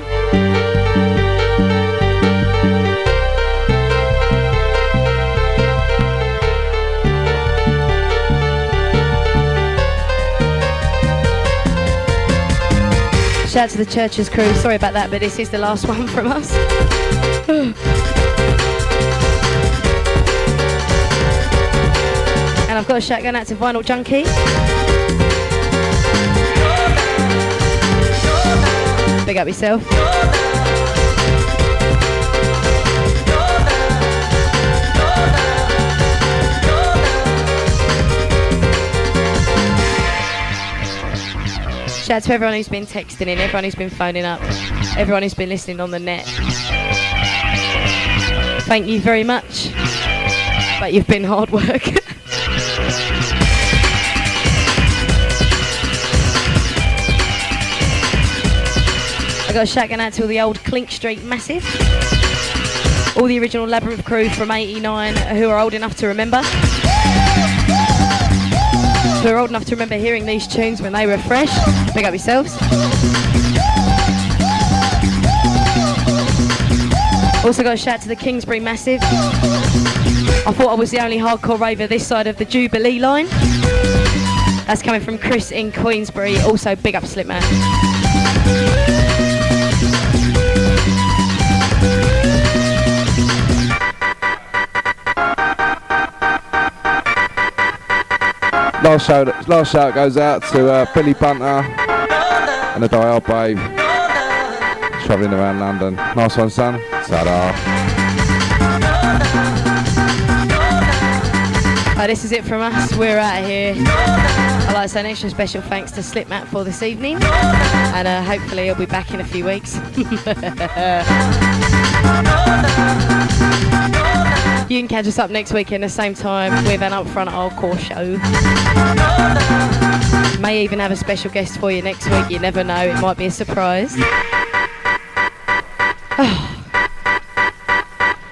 Shout out to the Churches crew, sorry about that, but this is the last one from us. And I've got a shout going out to Vinyl Junkie. Big up yourself. Shout out to everyone who's been texting in, everyone who's been phoning up, everyone who's been listening on the net. Thank you very much. But you've been hard work. I got a shout out to all the old Clink Street Massive. All the original Labyrinth crew from 89 who are old enough to remember. Who are old enough to remember hearing these tunes when they were fresh. Pick up yourselves. Also got a shout to the Kingsbury Massive. I thought I was the only hardcore raver this side of the Jubilee line. That's coming from Cris in Queensbury. Also, big up Slipmatt. Last shout goes out to Billy Bunter and the Dial Babe. Travelling around London. Nice one, son. Ta-da. This is it from us. We're out of here. I'd like to say an extra special thanks to Slipmatt for this evening. And hopefully he'll be back in a few weeks. You can catch us up next week in the same time with an upfront hardcore show. May even have a special guest for you next week. You never know. It might be a surprise.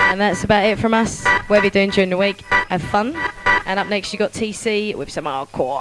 And that's about it from us. Whatever you're doing during the week, have fun. And up next you got TC with some hardcore.